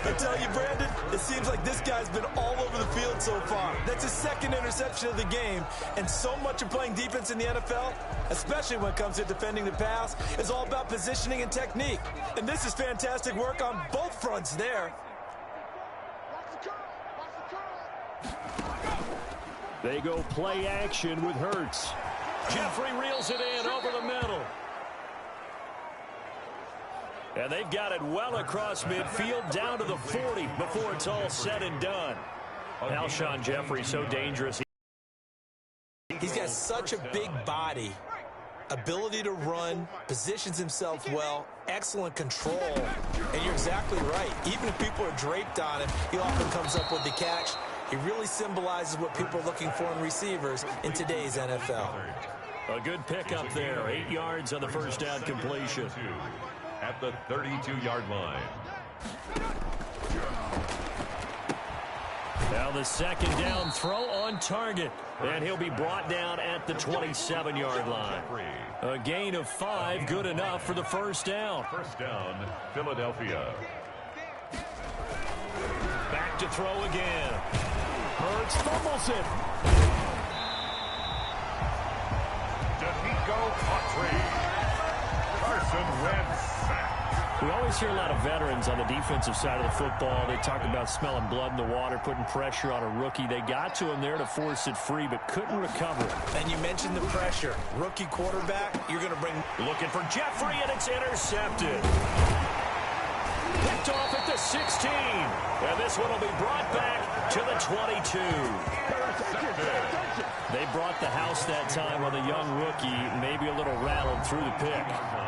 I tell you, Brandon, it seems like this guy's been all over the field so far. That's his second interception of the game. And so much of playing defense in the NFL, especially when it comes to defending the pass, is all about positioning and technique. And this is fantastic work on both fronts there. They go play action with Hurts. Jeffrey reels it in over the middle. And they've got it well across midfield down to the 40 before it's all said and done. Alshon Jeffrey, so dangerous. He's got such a big body, ability to run, positions himself well, excellent control. And you're exactly right. Even if people are draped on him, he often comes up with the catch. He really symbolizes what people are looking for in receivers in today's NFL. A good pickup there. 8 yards on the first down completion. At the 32-yard line. Now the second down throw on target. And he'll be brought down at the 27-yard line. A gain of 5, good enough for the first down. First down, Philadelphia. Back to throw again. Hurts fumbles it. D'Amico Autry. Carson Wentz. We always hear a lot of veterans on the defensive side of the football. They talk about smelling blood in the water, putting pressure on a rookie. They got to him there to force it free, but couldn't recover. And you mentioned the pressure. Rookie quarterback, you're going to bring... Looking for Jeffrey, and it's intercepted. Picked off at the 16. And this one will be brought back to the 22. They brought the house that time on the young rookie, maybe a little rattled through the pick.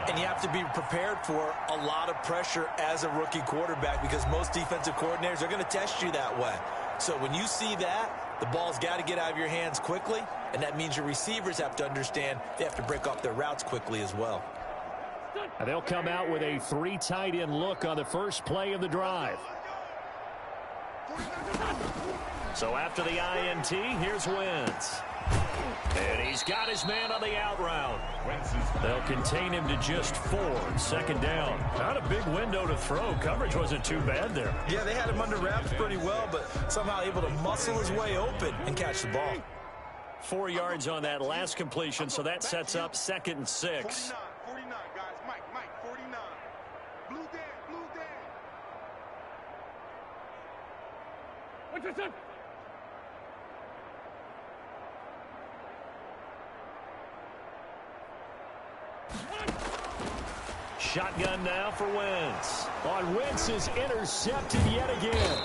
And you have to be prepared for a lot of pressure as a rookie quarterback because most defensive coordinators are going to test you that way. So when you see that, the ball's got to get out of your hands quickly, and that means your receivers have to understand they have to break off their routes quickly as well. And they'll come out with a 3 tight end look on the first play of the drive. So after the INT, here's Wentz. And he's got his man on the out route. They'll contain him to just 4. Second down. Not a big window to throw. Coverage wasn't too bad there. Yeah, they had him under wraps pretty well, but somehow able to muscle his way open and catch the ball. 4 yards on that last completion, so that sets up 2nd and 6. 49, guys. Mike, 49. Blue Dan. Shotgun now for Wentz. On Wentz is intercepted yet again.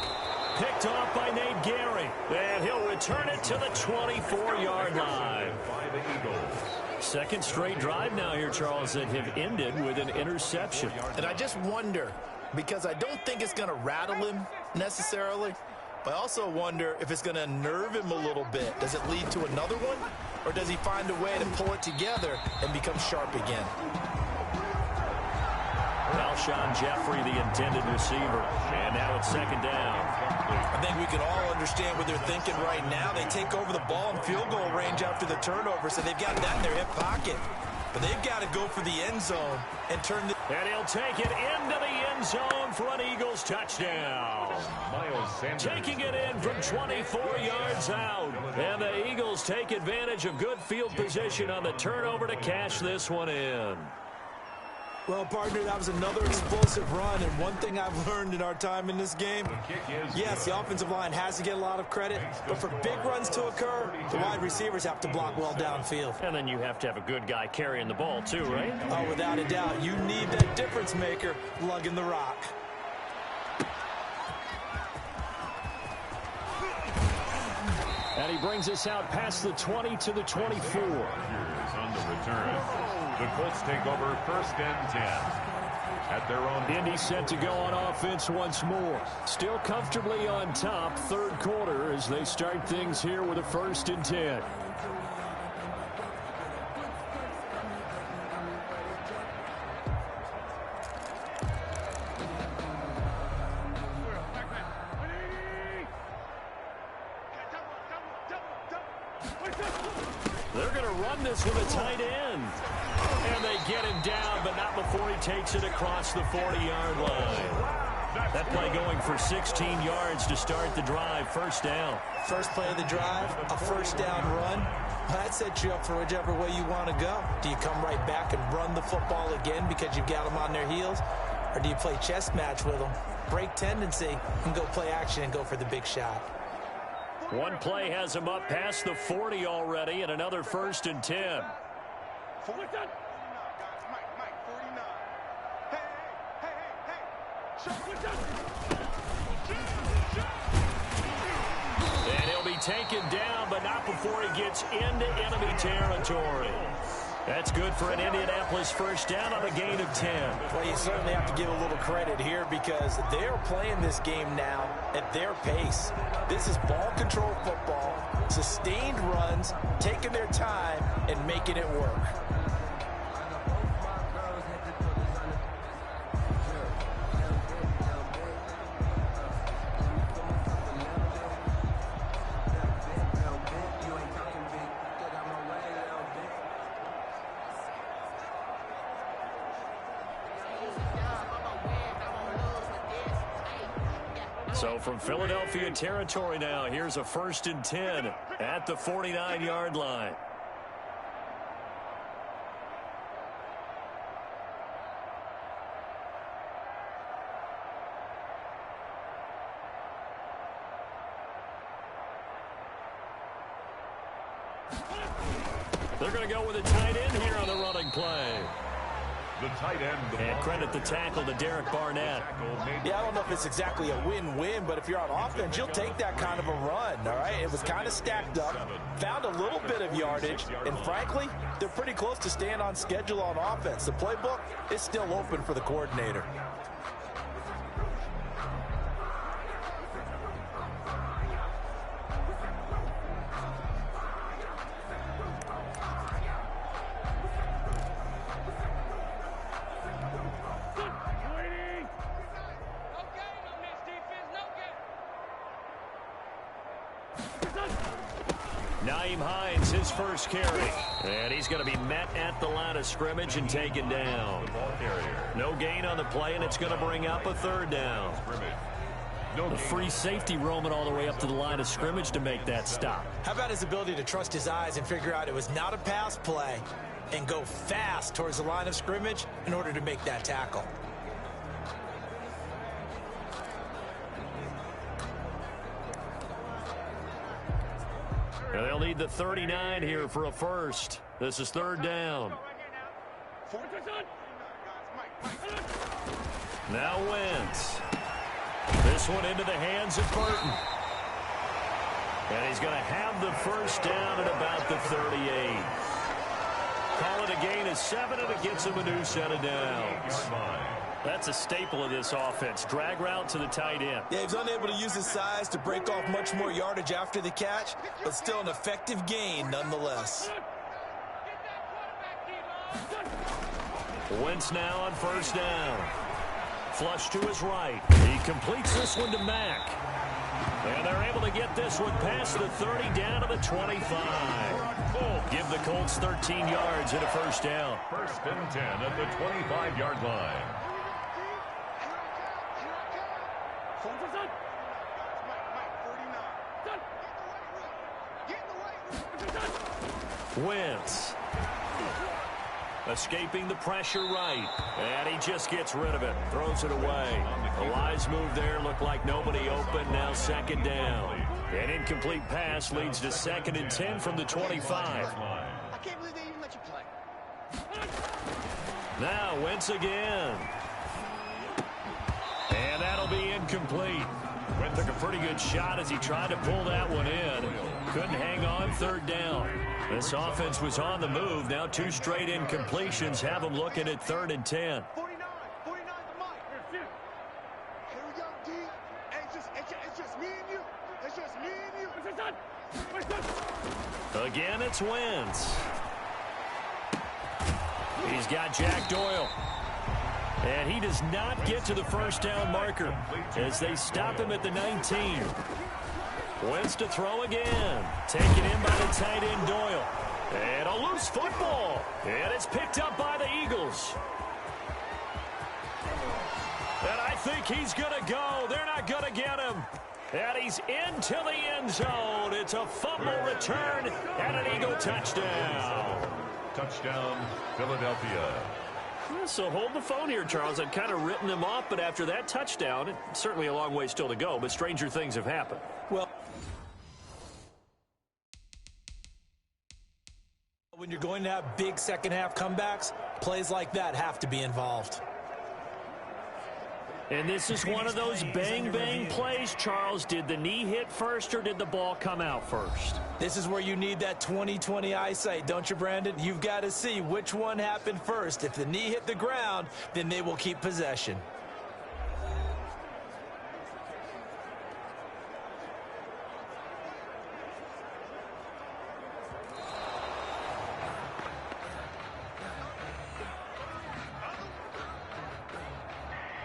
Picked off by Nate Gary. And he'll return it to the 24-yard line. By the Eagles. Second straight drive now here, Charles, that have ended with an interception. And I just wonder, because I don't think it's going to rattle him necessarily, but I also wonder if it's going to unnerve him a little bit. Does it lead to another one? Or does he find a way to pull it together and become sharp again? Alshon Jeffrey, the intended receiver. And now it's second down. I think we can all understand what they're thinking right now. They take over the ball in field goal range after the turnover, so they've got that in their hip pocket. But they've got to go for the end zone and turn the... And he'll take it into the end zone for an Eagles touchdown. Miles Sanders. Taking it in from 24 yards out. And the Eagles take advantage of good field position on the turnover to cash this one in. Well, partner, that was another explosive run, and one thing I've learned in our time in this game, yes, the offensive line has to get a lot of credit, but for big runs to occur, the wide receivers have to block well downfield. And then you have to have a good guy carrying the ball too, right? Oh, without a doubt. You need that difference maker lugging the rock. And he brings us out past the 20 to the 24. On the return. The Colts take over first and 10 at their own. Indy set to go on offense once more. Still comfortably on top, third quarter, as they start things here with a first and 10. They're going to run this with a tight end. And they get him down, but not before he takes it across the 40-yard line. That play going for 16 yards to start the drive. First down. First play of the drive, a first down run. That sets you up for whichever way you want to go. Do you come right back and run the football again because you've got them on their heels? Or do you play chess match with them, break tendency, and go play action and go for the big shot? One play has him up past the 40 already, and another first and 10. And he'll be taken down, but not before he gets into enemy territory. That's good for an Indianapolis first down on a gain of 10. Well, you certainly have to give a little credit here because they're playing this game now at their pace. This is ball control football, sustained runs, taking their time, and making it work. So from Philadelphia territory now, here's a first and 10 at the 49-yard line. They're going to go with a tight end here on the running play. The tight end. And credit the tackle to Derek Barnett. Yeah, I don't know if it's exactly a win-win, but if you're on offense, you'll take that kind of a run, all right? It was kind of stacked up, found a little bit of yardage, and frankly, they're pretty close to staying on schedule on offense. The playbook is still open for the coordinator. His first carry, and he's going to be met at the line of scrimmage and taken down. No gain on the play, and it's going to bring up a third down. A free safety roaming all the way up to the line of scrimmage to make that stop. How about his ability to trust his eyes and figure out it was not a pass play and go fast towards the line of scrimmage in order to make that tackle? And they'll need the 39 here for a first. This is third down. Now Wentz. This one into the hands of Burton. And he's going to have the first down at about the 38. Call it a gain of 7, and it gets him a new set of downs. That's a staple of this offense. Drag route to the tight end. Yeah, he's unable to use his size to break off much more yardage after the catch, but still an effective gain nonetheless. Wentz now on first down. Flush to his right. He completes this one to Mack. And they're able to get this one past the 30 down to the 25. Give the Colts 13 yards and a first down. First and 10 at the 25-yard line. Wentz. Escaping the pressure right. And he just gets rid of it. Throws it away. The wise move there. Looked like nobody open. Now second down. An incomplete pass leads to 2nd and 10 from the 25. I can't believe they even let you play. Now Wentz again. And that'll be incomplete. Wentz took a pretty good shot as he tried to pull that one in. Couldn't hang on, third down. This offense was on the move. Now 2 straight incompletions have them looking at 3rd and 10. 49 the mic. Here we go, D. It's just me and you. It's just me and you. Again, it's Wentz. He's got Jack Doyle. And he does not get to the first down marker as they stop him at the 19. Wentz to throw again. Taken in by the tight end Doyle. And a loose football. And it's picked up by the Eagles. And I think he's going to go. They're not going to get him. And he's into the end zone. It's a fumble return and an Eagle touchdown. Touchdown, Philadelphia. So hold the phone here, Charles. I've kind of written them off, but after that touchdown, it's certainly a long way still to go, but stranger things have happened. Well, when you're going to have big second-half comebacks, plays like that have to be involved. And this is one of those bang-bang plays, Charles. Did the knee hit first or did the ball come out first? This is where you need that 20/20 eyesight, don't you, Brandon? You've got to see which one happened first. If the knee hit the ground, then they will keep possession.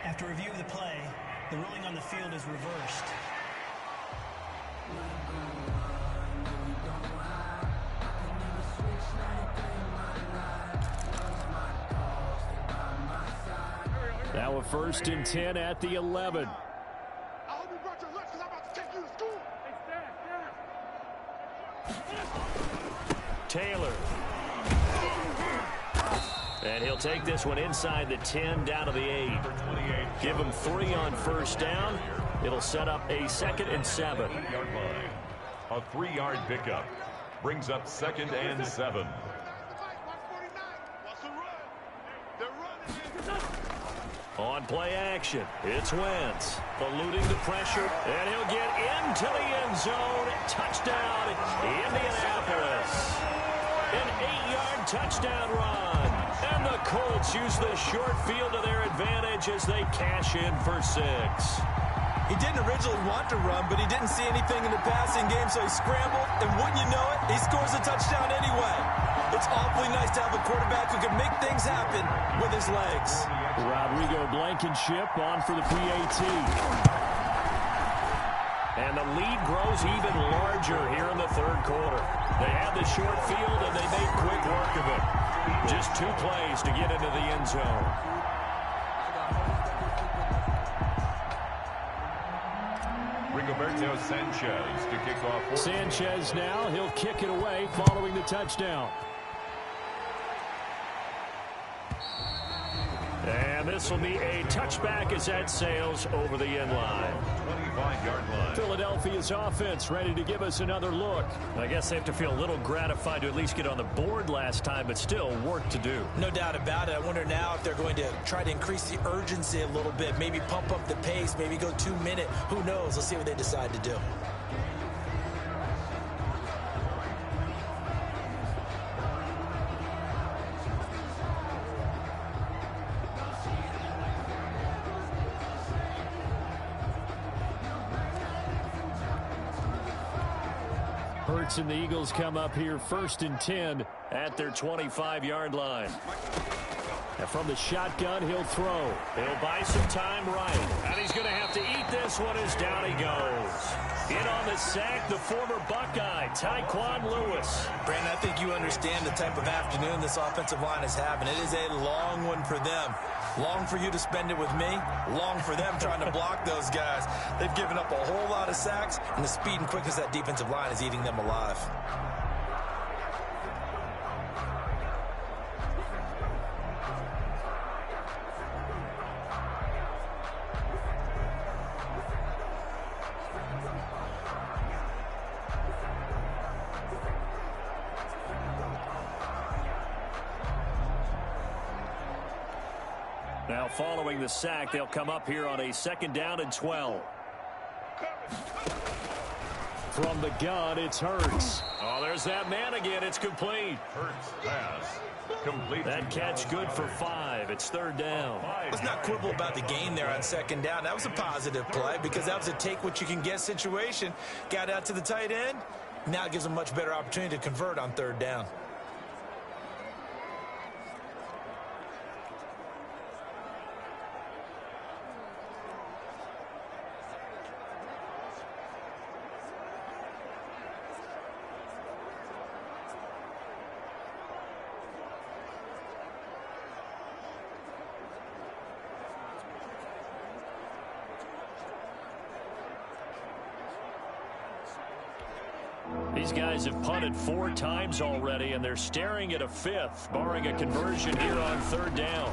After review of the play, the ruling on the field is reversed. Now a 1st and 10 at the 11. I hope you brought your lunch because I'm about to take you to school. Taylor. And he'll take this one inside the 10 down to the 8. Give him 3 on first down. It'll set up a 2nd and 7. A 3-yard pickup brings up 2nd and 7. On play action, it's Wentz, eluding the pressure, and he'll get into the end zone. Touchdown, Indianapolis. An 8-yard touchdown run. And the Colts use the short field to their advantage as they cash in for 6. He didn't originally want to run, but he didn't see anything in the passing game, so he scrambled, and wouldn't you know it, he scores a touchdown anyway. It's awfully nice to have a quarterback who can make things happen with his legs. Rodrigo Blankenship on for the PAT. And the lead grows even larger here in the 3rd quarter. They had the short field, and they made quick work of it. Just 2 plays to get into the end zone. Rigoberto Sanchez to kick off. Sanchez now, he'll kick it away following the touchdown. And this will be a touchback as that sails over the end line. 25-yard line. Philadelphia's offense ready to give us another look. I guess they have to feel a little gratified to at least get on the board last time, but still work to do. No doubt about it. I wonder now if they're going to try to increase the urgency a little bit, maybe pump up the pace, maybe go 2-minute. Who knows? Let's see what they decide to do. Hurts and the Eagles come up here 1st and 10 at their 25-yard line. And from the shotgun, he'll throw. He'll buy some time right. And he's going to have to eat this one as down he goes. In on the sack, the former Buckeye, Tyquan Lewis. Brandon, I think you understand the type of afternoon this offensive line is having. It is a long one for them. Long for you to spend it with me. Long for them trying to block those guys. They've given up a whole lot of sacks, and the speed and quickness of that defensive line is eating them alive. Now following the sack, they'll come up here on a 2nd down and 12. From the gun, it's Hurts. Oh, there's that man again. It's complete. Hurts pass. Complete. That catch good for 5. It's 3rd down. Let's not quibble about the game there on 2nd down. That was a positive play because that was a take-what-you-can-get situation. Got out to the tight end. Now it gives them a much better opportunity to convert on 3rd down. These guys have punted 4 times already, and they're staring at a 5th, barring a conversion here on 3rd down.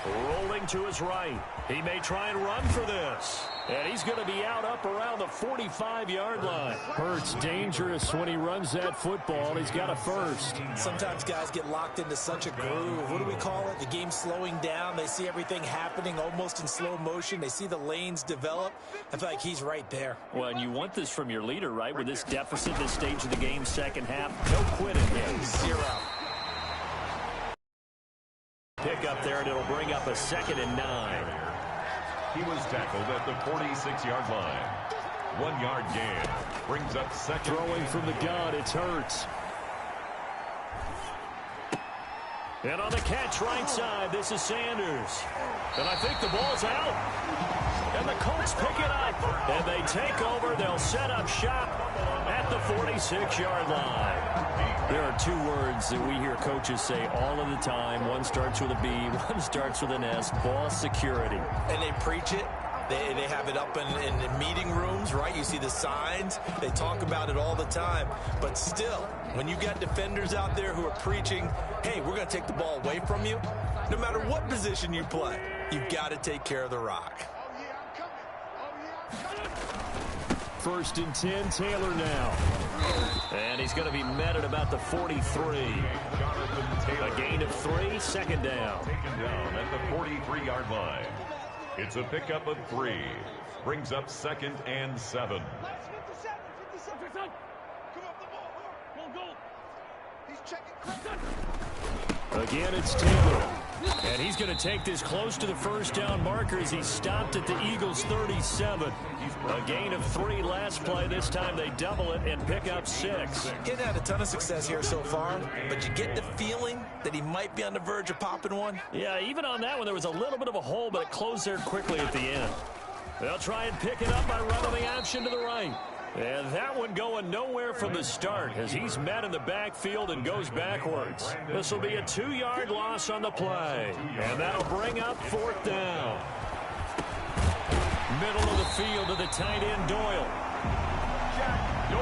Rolling to his right. He may try and run for this. And he's going to be out up around the 45-yard line. Hurts dangerous when he runs that football. He's got a 1st. Sometimes guys get locked into such a groove. What do we call it? The game's slowing down. They see everything happening almost in slow motion. They see the lanes develop. I feel like he's right there. Well, and you want this from your leader, right? With this deficit, this stage of the game, 2nd half, no quitting him. 0. Pick up there, and it'll bring up a 2nd and 9. He was tackled at the 46-yard line. 1-yard gain. Brings up 2nd. Throwing from the gun, it's Hurts. And on the catch right side, this is Sanders. And I think the ball's out. And the Colts pick it up. And they take over. They'll set up shop at the 46-yard line. There are 2 words that we hear coaches say all of the time. One starts with a B, one starts with an S. Ball security. And they preach it. They have it up in meeting rooms, right? You see the signs. They talk about it all the time. But still, when you got defenders out there who are preaching, hey, we're going to take the ball away from you, no matter what position you play, you've got to take care of the rock. 1st and 10, Taylor now. And he's going to be met at about the 43. A gain of 3, 2nd down. Taken down at the 43-yard line. It's a pickup of 3. Brings up 2nd and 7. Again, it's Taylor. And he's going to take this close to the 1st down marker as he's stopped at the Eagles' 37. A gain of 3 last play. This time they double it and pick up 6. Getting had a ton of success here so far, but you get the feeling that he might be on the verge of popping one. Yeah, even on that one, there was a little bit of a hole, but it closed there quickly at the end. They'll try and pick it up by running the option to the right. And that one going nowhere from the start as he's met in the backfield and goes backwards. This will be a 2-yard loss on the play. And that'll bring up 4th down. Middle of the field to the tight end, Doyle.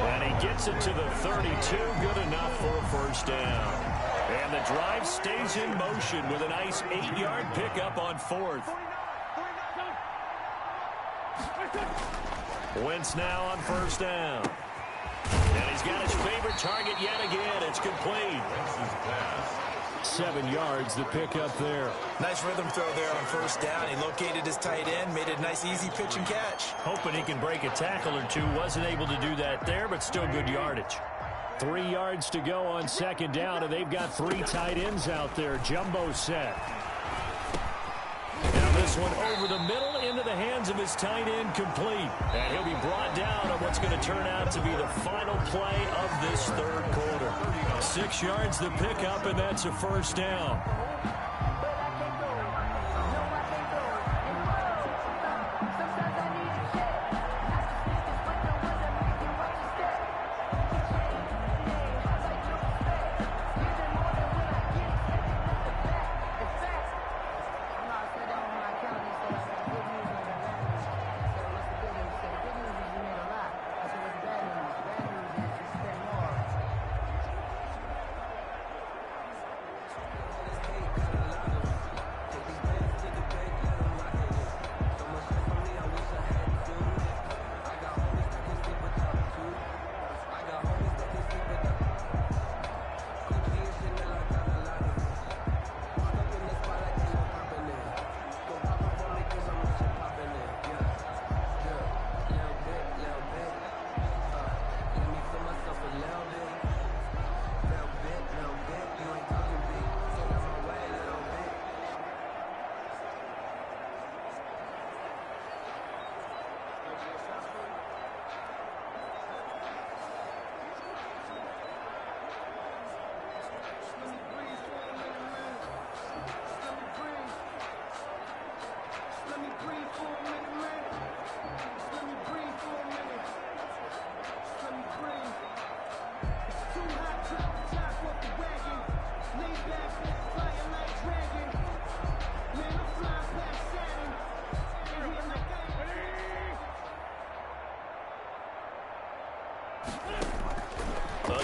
And he gets it to the 32. Good enough for a 1st down. And the drive stays in motion with a nice 8-yard pickup on 4th. Wentz now on first down. And he's got his favorite target yet again. It's complete. Wentz's pass. 7 yards to pick up there. Nice rhythm throw there on first down. He located his tight end, made it a nice easy pitch and catch. Hoping he can break a tackle or two. Wasn't able to do that there, but still good yardage. 3 yards to go on second down, and they've got 3 tight ends out there. Jumbo set. Now this one over the middle into the hands of his tight end, complete. And he'll be brought down on what's going to turn out to be the final play of this third quarter. 6 yards to pick up, and that's a first down.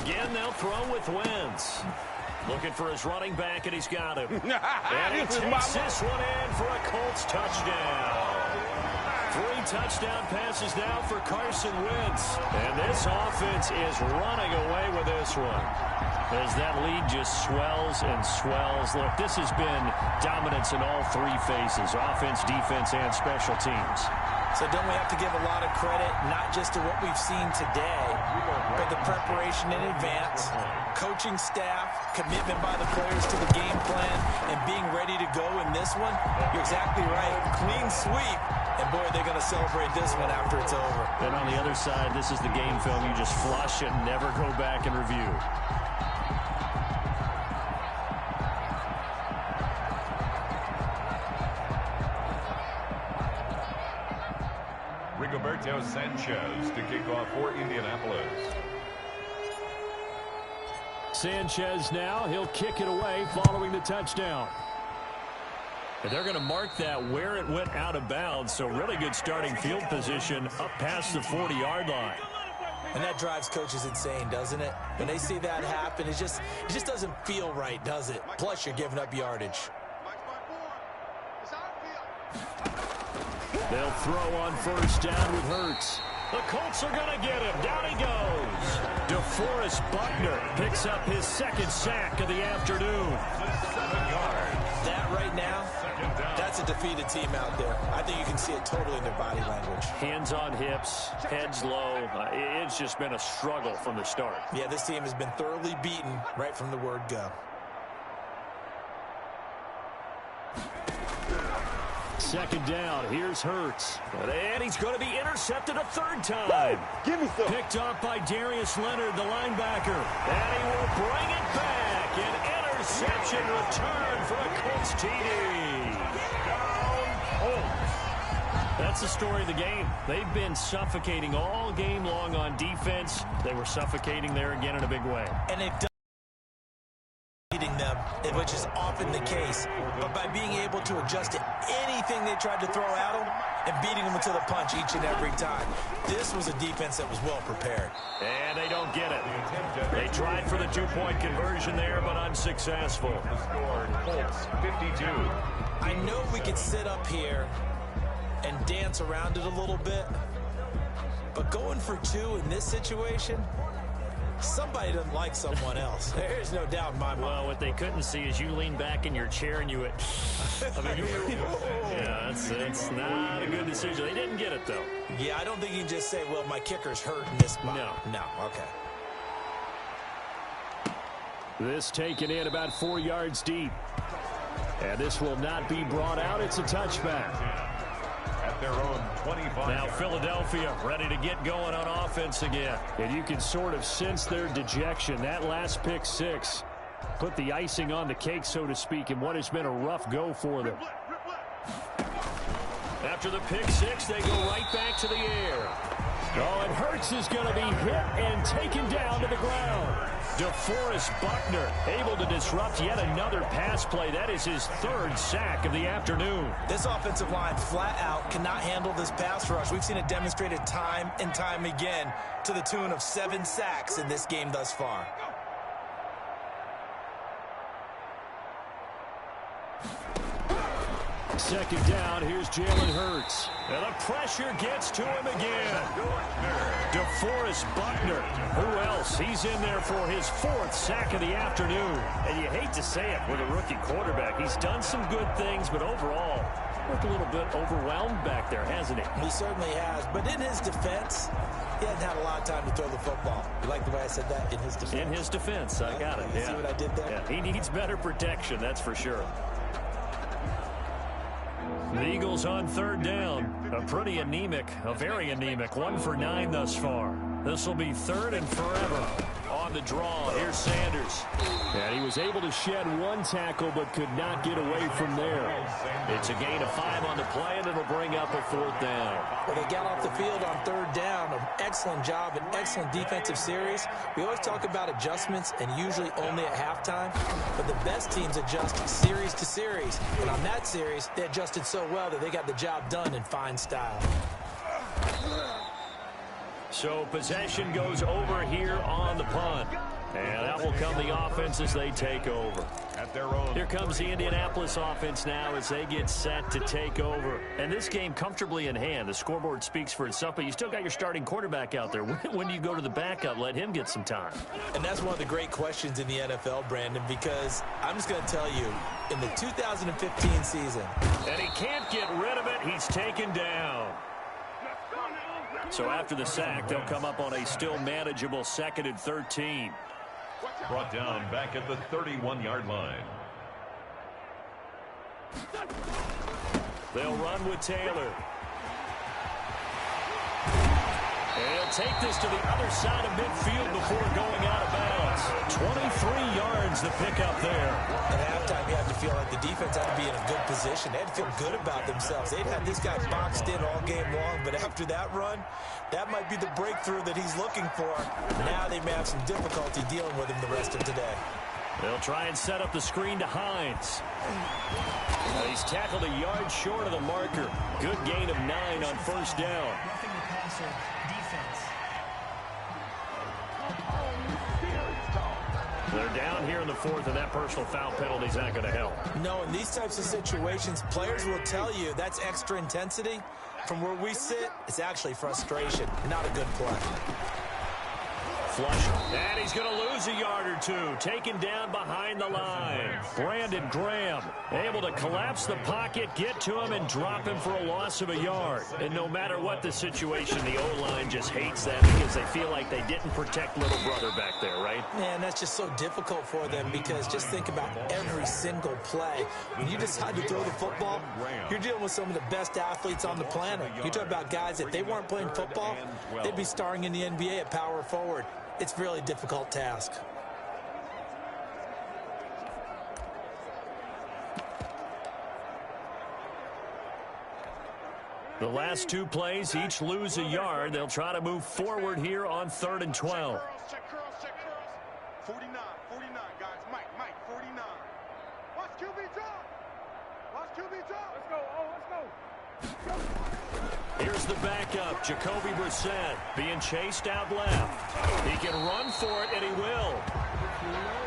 Again, they'll throw with Wentz. Looking for his running back, and he's got him. And he takes this one in for a Colts touchdown. 3 touchdown passes now for Carson Wentz. And this offense is running away with this one, as that lead just swells and swells. Look, this has been dominance in all 3 phases, offense, defense, and special teams. So don't we have to give a lot of credit, not just to what we've seen today, but the preparation in advance, coaching staff, commitment by the players to the game plan, and being ready to go in this one? You're exactly right. Clean sweep. And, boy, they're going to celebrate this one after it's over. And on the other side, this is the game film you just flush and never go back and review. Rigoberto Sanchez to kick off for Indianapolis. Sanchez now, he'll kick it away following the touchdown. And they're going to mark that where it went out of bounds, so really good starting field position up past the 40-yard line. And that drives coaches insane, doesn't it? When they see that happen, it just doesn't feel right, does it? Plus, you're giving up yardage. They'll throw on first down with Hurts. The Colts are going to get him. Down he goes. DeForest Buckner picks up his 2nd sack of the afternoon. 7 yards. That right now, that's a defeated team out there. I think you can see it totally in their body language. Hands on hips, heads low. It's just been a struggle from the start. Yeah, this team has been thoroughly beaten right from the word go. Second down, here's Hurts. And he's going to be intercepted a 3rd time. Give me some. Picked off by Darius Leonard, the linebacker. And he will bring it back. An interception return for a Colts TD. That's the story of the game. They've been suffocating all game long on defense. They were suffocating there again in a big way. And they've done them, which is often the case. But by being able to adjust to anything they tried to throw at them and beating them to the punch each and every time. This was a defense that was well prepared. And they don't get it. They tried for the 2-point conversion there, but unsuccessful. The score, Colts 52. I know we could sit up here and dance around it a little bit. But going for 2 in this situation, somebody doesn't like someone else. There's no doubt in my mind. Well, what they couldn't see is you lean back in your chair and you went, yeah, that's not a good decision. They didn't get it, though. Yeah, I don't think you can just say, well, my kicker's hurt in this spot. No, okay. This taken in about 4 yards deep. And this will not be brought out. It's a touchback. At their own 25. Now Philadelphia ready to get going on offense again. And you can sort of sense their dejection. That last pick 6 put the icing on the cake, so to speak, in what has been a rough go for them. After the pick 6, they go right back to the air. Oh, and Hurts is going to be hit and taken down to the ground. DeForest Buckner able to disrupt yet another pass play. That is his 3rd sack of the afternoon. This offensive line flat out cannot handle this pass rush. We've seen it demonstrated time and time again to the tune of 7 sacks in this game thus far. Second down, here's Jalen Hurts. And the pressure gets to him again. DeForest Buckner. Who else? He's in there for his 4th sack of the afternoon. And you hate to say it with a rookie quarterback. He's done some good things, but overall, looked a little bit overwhelmed back there, hasn't he? He certainly has. But in his defense, he hasn't had a lot of time to throw the football. You like the way I said that? In his defense? In his defense, I got it. You see what I did there? Yeah, he needs better protection, that's for sure. The Eagles on 3rd down. A pretty anemic, a very anemic 1 for 9 thus far. This will be 3rd and forever. On the draw, here's Sanders. And he was able to shed 1 tackle, but could not get away from there. It's a gain of 5 on the play, and it'll bring up a 4th down. Well, they got off the field on 3rd down. An excellent job, an excellent defensive series. We always talk about adjustments, and usually only at halftime. But the best teams adjust series to series. And on that series, they adjusted so well that they got the job done in fine style. So possession goes over here on the punt. And that will come the offense as they take over. At their own. Here comes the Indianapolis offense now as they get set to take over. And this game comfortably in hand. The scoreboard speaks for itself, but you still got your starting quarterback out there. When do you go to the backup? Let him get some time. And that's one of the great questions in the NFL, Brandon, because I'm just going to tell you, in the 2015 season. And he can't get rid of it. He's taken down. So after the sack, they'll come up on a still manageable 2nd and 13. Brought down back at the 31-yard line. They'll run with Taylor. And he'll take this to the other side of midfield before going out of bounds. 23 yards the pickup there. At halftime, you had to feel like the defense had to be in a good position. They had to feel good about themselves. They'd had this guy boxed in all game long, but after that run, that might be the breakthrough that he's looking for. Now they may have some difficulty dealing with him the rest of today. They'll try and set up the screen to Hines. He's tackled a yard short of the marker. Good gain of 9 on 1st down. Roughing the passer defense. They're down here in the 4th, and that personal foul penalty is not going to help. No, in these types of situations, players will tell you that's extra intensity. From where we sit, it's actually frustration. Not a good play. Flush. And he's going to lose a yard or 2. Taken down behind the line. Brandon Graham able to collapse the pocket, get to him, and drop him for a loss of a yard. And no matter what the situation, the O-line just hates that because they feel like they didn't protect little brother back there, right? Man, that's just so difficult for them because just think about every single play. When you decide to throw the football, you're dealing with some of the best athletes on the planet. You talk about guys, if they weren't playing football, they'd be starring in the NBA at power forward. It's a really difficult task. The last 2 plays, each lose a yard. They'll try to move forward here on 3rd and 12. Check curls, check curls. 49, guys. Mike, 49. Watch QB drop. Let's go. Here's the backup, Jacoby Brissett, being chased out left. He can run for it, and he will.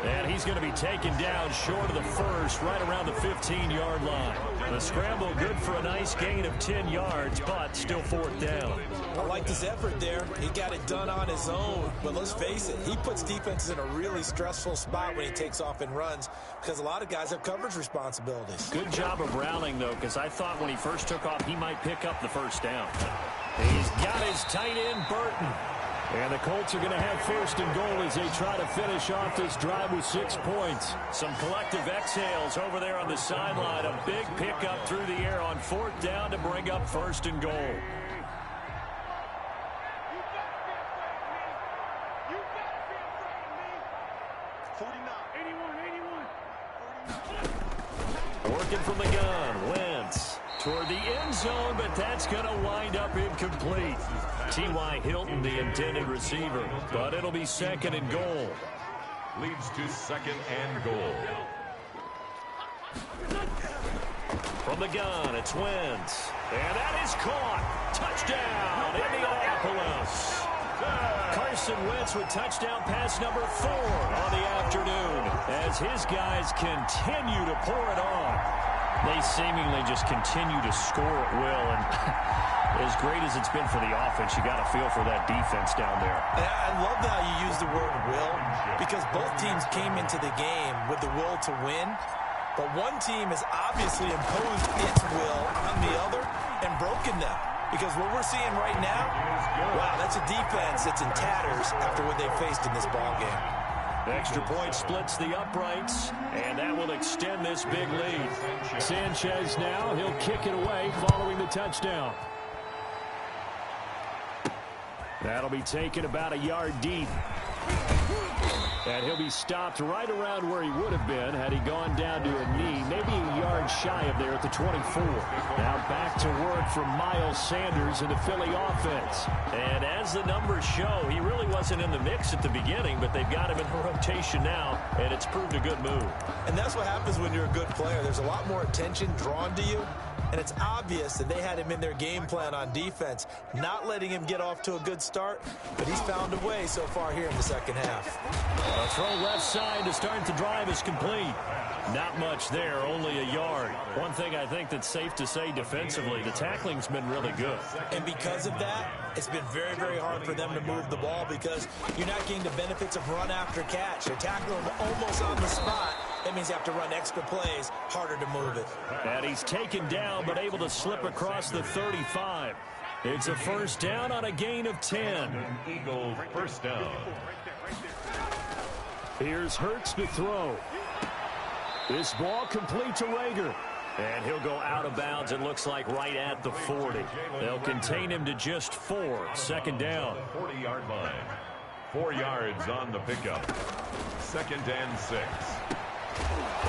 And he's going to be taken down short of the 1st, right around the 15-yard line. The scramble good for a nice gain of 10 yards, but still fourth down. I like his effort there. He got it done on his own. But let's face it, he puts defenses in a really stressful spot when he takes off and runs because a lot of guys have coverage responsibilities. Good job of Browning, though, because I thought when he first took off, he might pick up the first down. He's got his tight end, Burton. And the Colts are going to have first and goal as they try to finish off this drive with 6 points. Some collective exhales over there on the sideline. A big pickup through the air on fourth down to bring up first and goal. Working from the gun, Wentz toward the end zone, but that's going to wind up incomplete. T.Y. Hilton, the intended receiver, but it'll be second and goal. Leads to second and goal. From the gun, it's Wentz. And that is caught. Touchdown, Indianapolis. Carson Wentz with touchdown pass number 4 on the afternoon as his guys continue to pour it on. They seemingly just continue to score at will, and as great as it's been for the offense, you got to feel for that defense down there. I love how you use the word will because both teams came into the game with the will to win, but one team has obviously imposed its will on the other and broken them. Because what we're seeing right now, wow, that's a defense that's in tatters after what they faced in this ballgame. Extra point splits the uprights, and that will extend this big lead. Sanchez now, he'll kick it away following the touchdown. That'll be taken about a yard deep. And he'll be stopped right around where he would have been had he gone down to a knee, maybe a yard shy of there at the 24. Now back to work from Miles Sanders in the Philly offense. And as the numbers show, he really wasn't in the mix at the beginning, but they've got him in rotation now, and it's proved a good move. And that's what happens when you're a good player. There's a lot more attention drawn to you. And it's obvious that they had him in their game plan on defense, not letting him get off to a good start, but he's found a way so far here in the second half. A throw left side to start the drive is complete. Not much there, only a yard. One thing I think that's safe to say defensively, the tackling's been really good. And because of that, it's been very, very hard for them to move the ball because you're not getting the benefits of run after catch. They're tackling almost on the spot. That means you have to run extra plays, harder to move it. And he's taken down, but able to slip across the 35. It's a first down on a gain of 10. Eagles first down. Here's Hurts to throw. This ball complete to Rager. And he'll go out of bounds, it looks like, right at the 40. They'll contain him to just 4. Second down. 40-yard line. 4 yards on the pickup. Second and 6.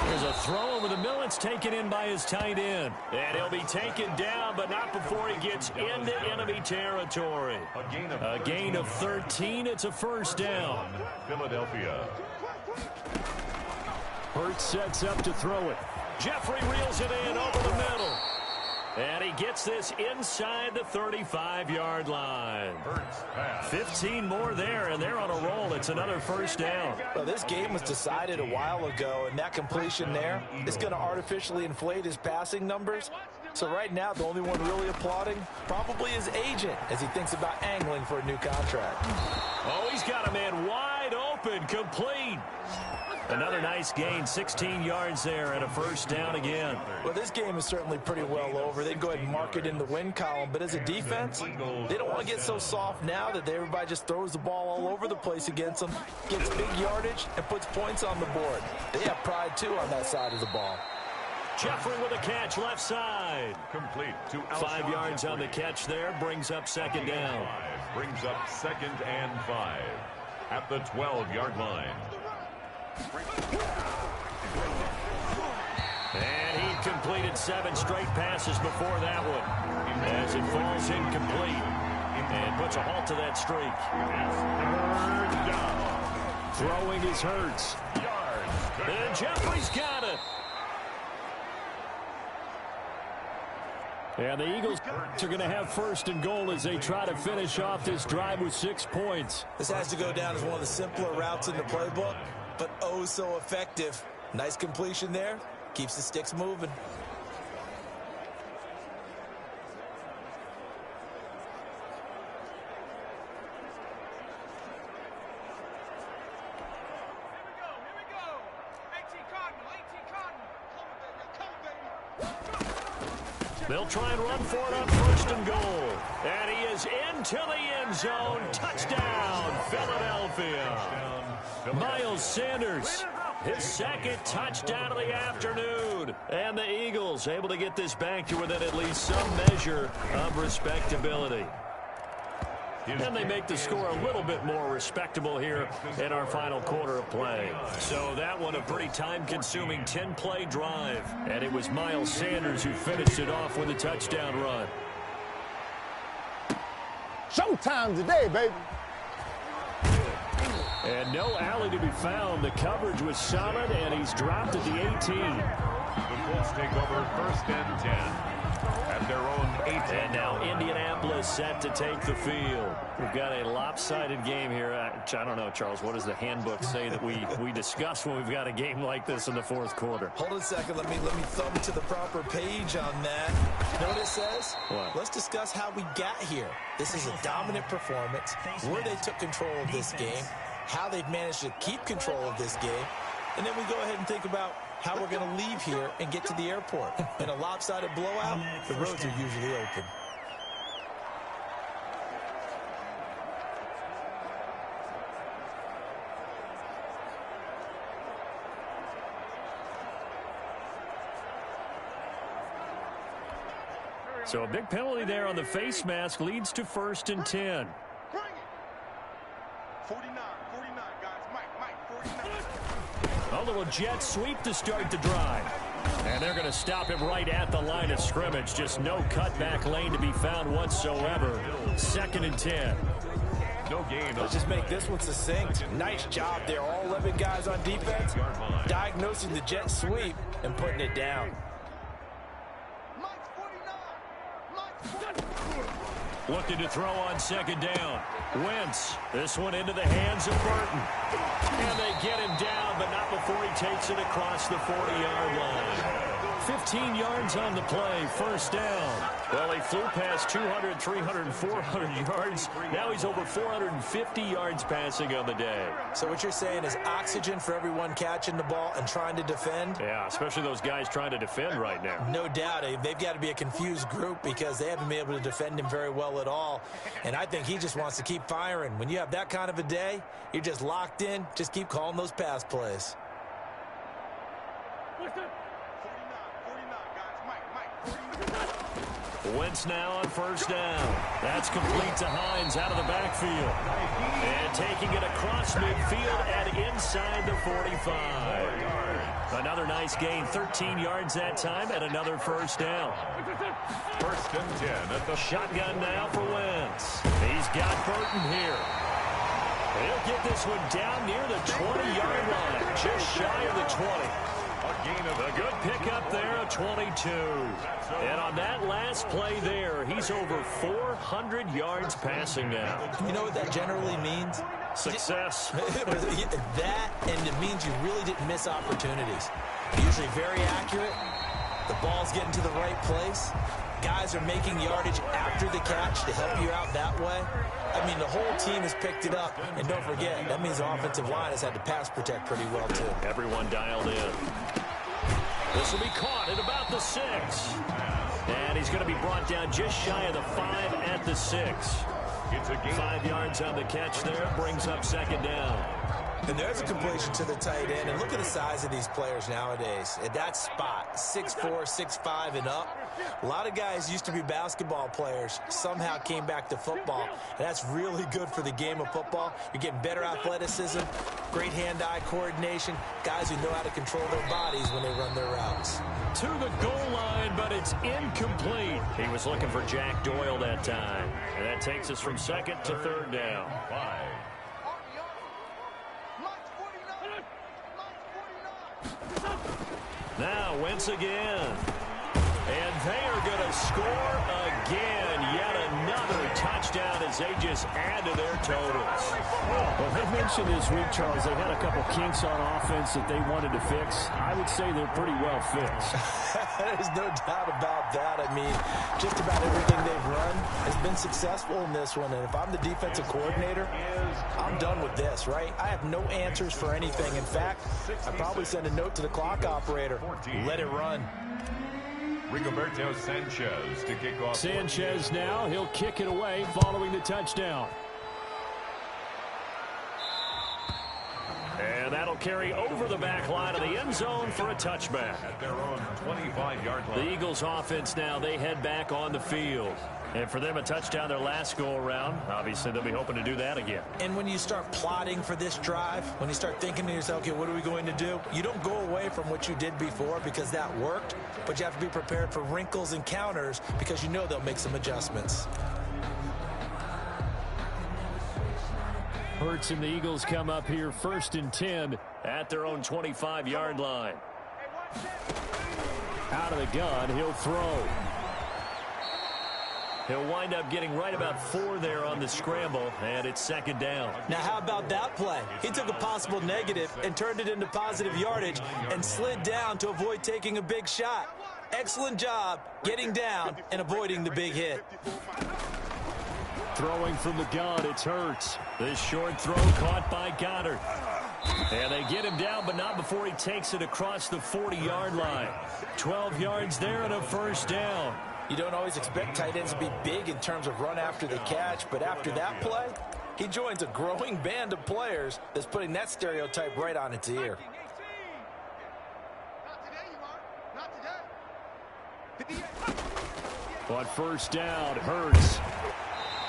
There's a throw over the middle. It's taken in by his tight end. And he'll be taken down, but not before he gets into enemy territory. A gain of 13. It's a first down. Philadelphia. Hurts sets up to throw it. Jeffrey reels it in over the middle. And he gets this inside the 35-yard line. 15 more there, and they're on a roll. It's another first down. Well, this game was decided a while ago, and that completion there is going to artificially inflate his passing numbers. So right now, the only one really applauding probably his agent as he thinks about angling for a new contract. Oh, he's got a man wide open, complete. Another nice gain, 16 yards there, and a first down again. Well, this game is certainly pretty well over. They go ahead and mark it in the win column, but as a defense, they don't want to get so soft now that everybody just throws the ball all over the place against them, gets big yardage, and puts points on the board. They have pride, too, on that side of the ball. Jeffrey with a catch left side. Complete to 5 yards on the catch there, brings up second down. Brings up second and 5 at the 12-yard line. And he completed 7 straight passes before that one as it falls incomplete and puts a halt to that streak. Throwing his Hurts. And Jeffrey's got it. And the Eagles are going to have first and goal as they try to finish off this drive with 6 points. This has to go down as one of the simpler routes in the playbook, but oh so effective. Nice completion there. Keeps the sticks moving. They'll try and run for it on first and goal. And he is into the end zone. Touchdown, Philadelphia. Miles Sanders, his second touchdown of the afternoon. And the Eagles able to get this back to within at least some measure of respectability. And they make the score a little bit more respectable here in our final quarter of play. So that one a pretty time-consuming 10-play drive. And it was Miles Sanders who finished it off with a touchdown run. Showtime today, baby. And no alley to be found. The coverage was solid, and he's dropped at the 18. The Colts take over first and 10. At their own 8. And now Indianapolis set to take the field. We've got a lopsided game here. I don't know, Charles, what does the handbook say that we discuss when we've got a game like this in the fourth quarter? Hold on a second. Let me thumb to the proper page on that. Know what it says? What? Let's discuss how we got here. This is a dominant performance, where they took control of this game, how they've managed to keep control of this game, and then we go ahead and think about how we're going to leave here and get to the airport. In a lopsided blowout, the roads are usually open. So a big penalty there on the face mask leads to first and 10. Bring it. 49, guys. Mike, 49. A little jet sweep to start the drive. And they're going to stop him right at the line of scrimmage. Just no cutback lane to be found whatsoever. Second and 10. No gain. Let's just make this one succinct. Nice job there. All 11 guys on defense diagnosing the jet sweep and putting it down. Looking to throw on second down. Wentz. This one into the hands of Burton. And they get him down, but not before he takes it across the 40-yard line. 15 yards on the play, first down. Well, he flew past 200, 300, 400 yards. Now he's over 450 yards passing on the day. So what you're saying is oxygen for everyone catching the ball and trying to defend? Yeah, especially those guys trying to defend right now. No doubt. They've got to be a confused group because they haven't been able to defend him very well at all. And I think he just wants to keep firing. When you have that kind of a day, you're just locked in. Just keep calling those pass plays. Wentz now on first down. That's complete to Hines out of the backfield. And taking it across midfield and inside the 45. Another nice gain, 13 yards that time, and another first down. First and 10 at the shotgun now for Wentz. He's got Burton here. He'll get this one down near the 20-yard line, just shy of the 20. A good pickup there, a 22. And on that last play there, he's over 400 yards passing now. You know what that generally means? Success. That, and it means you really didn't miss opportunities. Usually very accurate. The ball's getting to the right place. Guys are making yardage after the catch to help you out that way. I mean, the whole team has picked it up. And don't forget, that means the offensive line has had to pass protect pretty well, too. Everyone dialed in. This will be caught at about the 6. And he's going to be brought down just shy of the 5 at the 6. It's a gain. 5 yards on the catch there, brings up second down. And there's a completion to the tight end. And look at the size of these players nowadays. At that spot, 6'4", 6'5", and up. A lot of guys used to be basketball players, somehow came back to football. And that's really good for the game of football. You're getting better athleticism, great hand-eye coordination, guys who know how to control their bodies when they run their routes. To the goal line, but it's incomplete. He was looking for Jack Doyle that time. And that takes us from second to third down. 5. Now Wentz again. And they are going to score again. Yet another touchdown as they just add to their totals. Well, they mentioned this week, Charles, they had a couple kinks on offense that they wanted to fix. I would say they're pretty well fixed. There's no doubt about that. I mean, just about everything they've run has been successful in this one. And if I'm the defensive coordinator, I'm done with this, right? I have no answers for anything. In fact, I'd probably send a note to the clock operator. Let it run. Rigoberto Sanchez to kick off. Sanchez now, he'll kick it away following the touchdown. And that'll carry over the back line of the end zone for a touchback. At their own 25-yard line. The Eagles offense now, they head back on the field. And for them, a touchdown their last go-around. Obviously, they'll be hoping to do that again. And when you start plotting for this drive, when you start thinking to yourself, okay, what are we going to do? You don't go away from what you did before because that worked, but you have to be prepared for wrinkles and counters because you know they'll make some adjustments. Hurts and the Eagles come up here 1st and 10 at their own 25-yard line. Out of the gun, he'll throw. He'll wind up getting right about 4 there on the scramble, and it's 2nd down. Now, how about that play? He took a possible negative and turned it into positive yardage and slid down to avoid taking a big shot. Excellent job getting down and avoiding the big hit. Throwing from the gun, it's Hurts. This short throw caught by Goddard. And they get him down, but not before he takes it across the 40-yard line. 12 yards there and a 1st down. You don't always expect tight ends to be big in terms of run after the catch, but after that play, he joins a growing band of players that's putting that stereotype right on its ear. On 1st down, Hurts.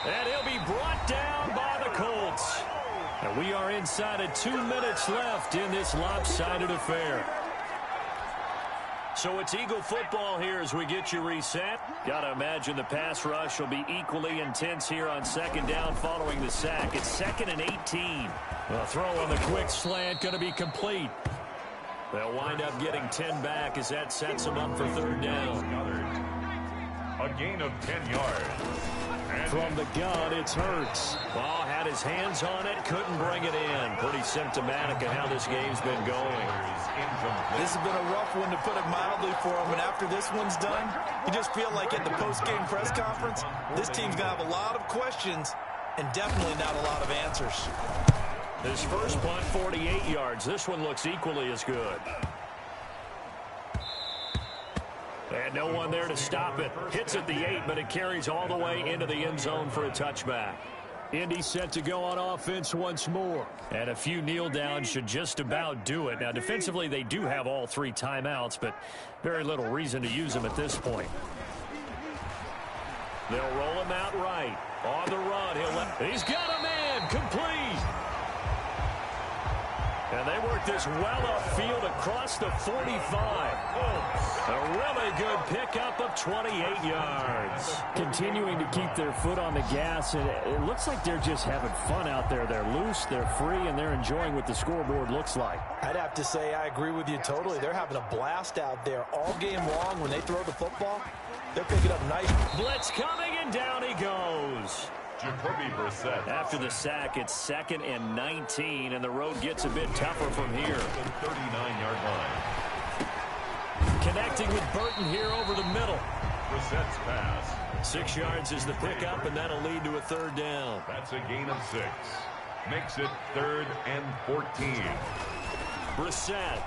And he'll be brought down by the Colts. And we are inside of 2 minutes left in this lopsided affair. So it's Eagle football here as we get you reset. Got to imagine the pass rush will be equally intense here on 2nd down following the sack. It's 2nd and 18. The throw on the quick slant going to be complete. They'll wind up getting 10 back as that sets them up for 3rd down. A gain of 10 yards. And from the gun, it's Hurts. Ball had his hands on it, couldn't bring it in. Pretty symptomatic of how this game's been going. This has been a rough one, to put it mildly, for him. And after this one's done, you just feel like at the post-game press conference, this team's going to have a lot of questions and definitely not a lot of answers. His first punt, 48 yards. This one looks equally as good. And no one there to stop it. Hits at the 8, but it carries all the way into the end zone for a touchback. Indy set to go on offense once more. And a few kneel downs should just about do it. Now, defensively, they do have all 3 timeouts, but very little reason to use them at this point. They'll roll him out right. On the run, he's got a man, complete. And they work this well upfield across the 45. A really good pickup of 28 yards. Continuing to keep their foot on the gas, and it looks like they're just having fun out there. They're loose, they're free, and they're enjoying what the scoreboard looks like. I'd have to say I agree with you totally. They're having a blast out there all game long. When they throw the football, they're picking up nice. Blitz coming, and down he goes. Jacoby Brissett. After the sack, it's 2nd and 19, and the road gets a bit tougher from here. The 39-yard line. Connecting with Burton here over the middle. Brissett's pass. 6 yards is the pickup, and that'll lead to a 3rd down. That's a gain of 6. Makes it 3rd and 14. Brissett.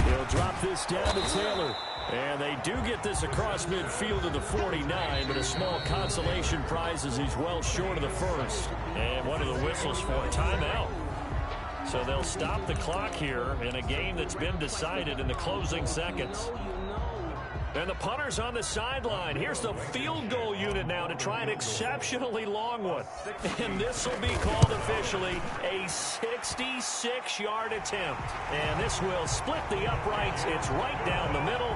He'll drop this down to Taylor. And they do get this across midfield to the 49, but a small consolation prize as he's well short of the 1st. And one of the whistles for a timeout. So they'll stop the clock here in a game that's been decided in the closing seconds. And the punter's on the sideline. Here's the field goal unit now to try an exceptionally long one. And this will be called officially a 66-yard attempt. And this will split the uprights. It's right down the middle.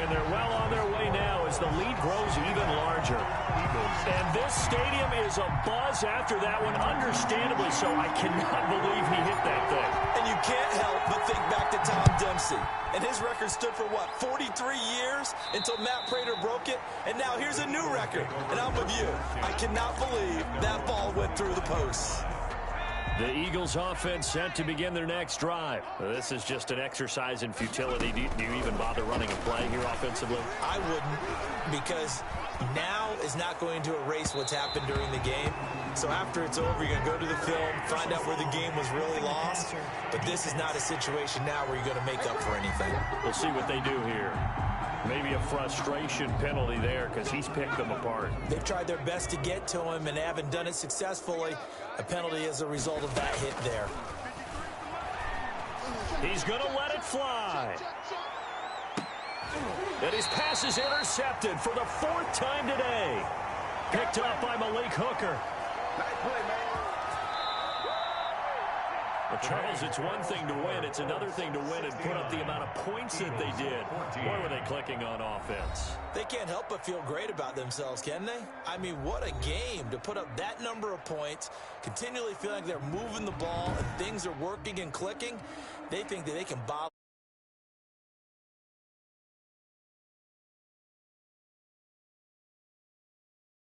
And they're well on their way now as the lead grows even larger. And this stadium is abuzz after that one, understandably so. I cannot believe he hit that thing. And you can't help but think back to Tom Dempsey. And his record stood for, what, 43 years until Matt Prater broke it? And now here's a new record. And I'm with you. I cannot believe that ball went through the posts. The Eagles offense set to begin their next drive. This is just an exercise in futility. Do you even bother running a play here offensively? I wouldn't, because now is not going to erase what's happened during the game. So after it's over, you're going to go to the film, find out where the game was really lost. But this is not a situation now where you're going to make up for anything. We'll see what they do here. Maybe a frustration penalty there because he's picked them apart. They've tried their best to get to him and haven't done it successfully. A penalty is a result of that hit there. He's going to let it fly. And his pass is intercepted for the 4th time today. Picked up by Malik Hooker. Nice play, man. Well, Charles, it's one thing to win. It's another thing to win and put up the amount of points that they did. Boy, were they clicking on offense. They can't help but feel great about themselves, can they? I mean, what a game to put up that number of points, continually feeling like they're moving the ball and things are working and clicking. They think that they can bottle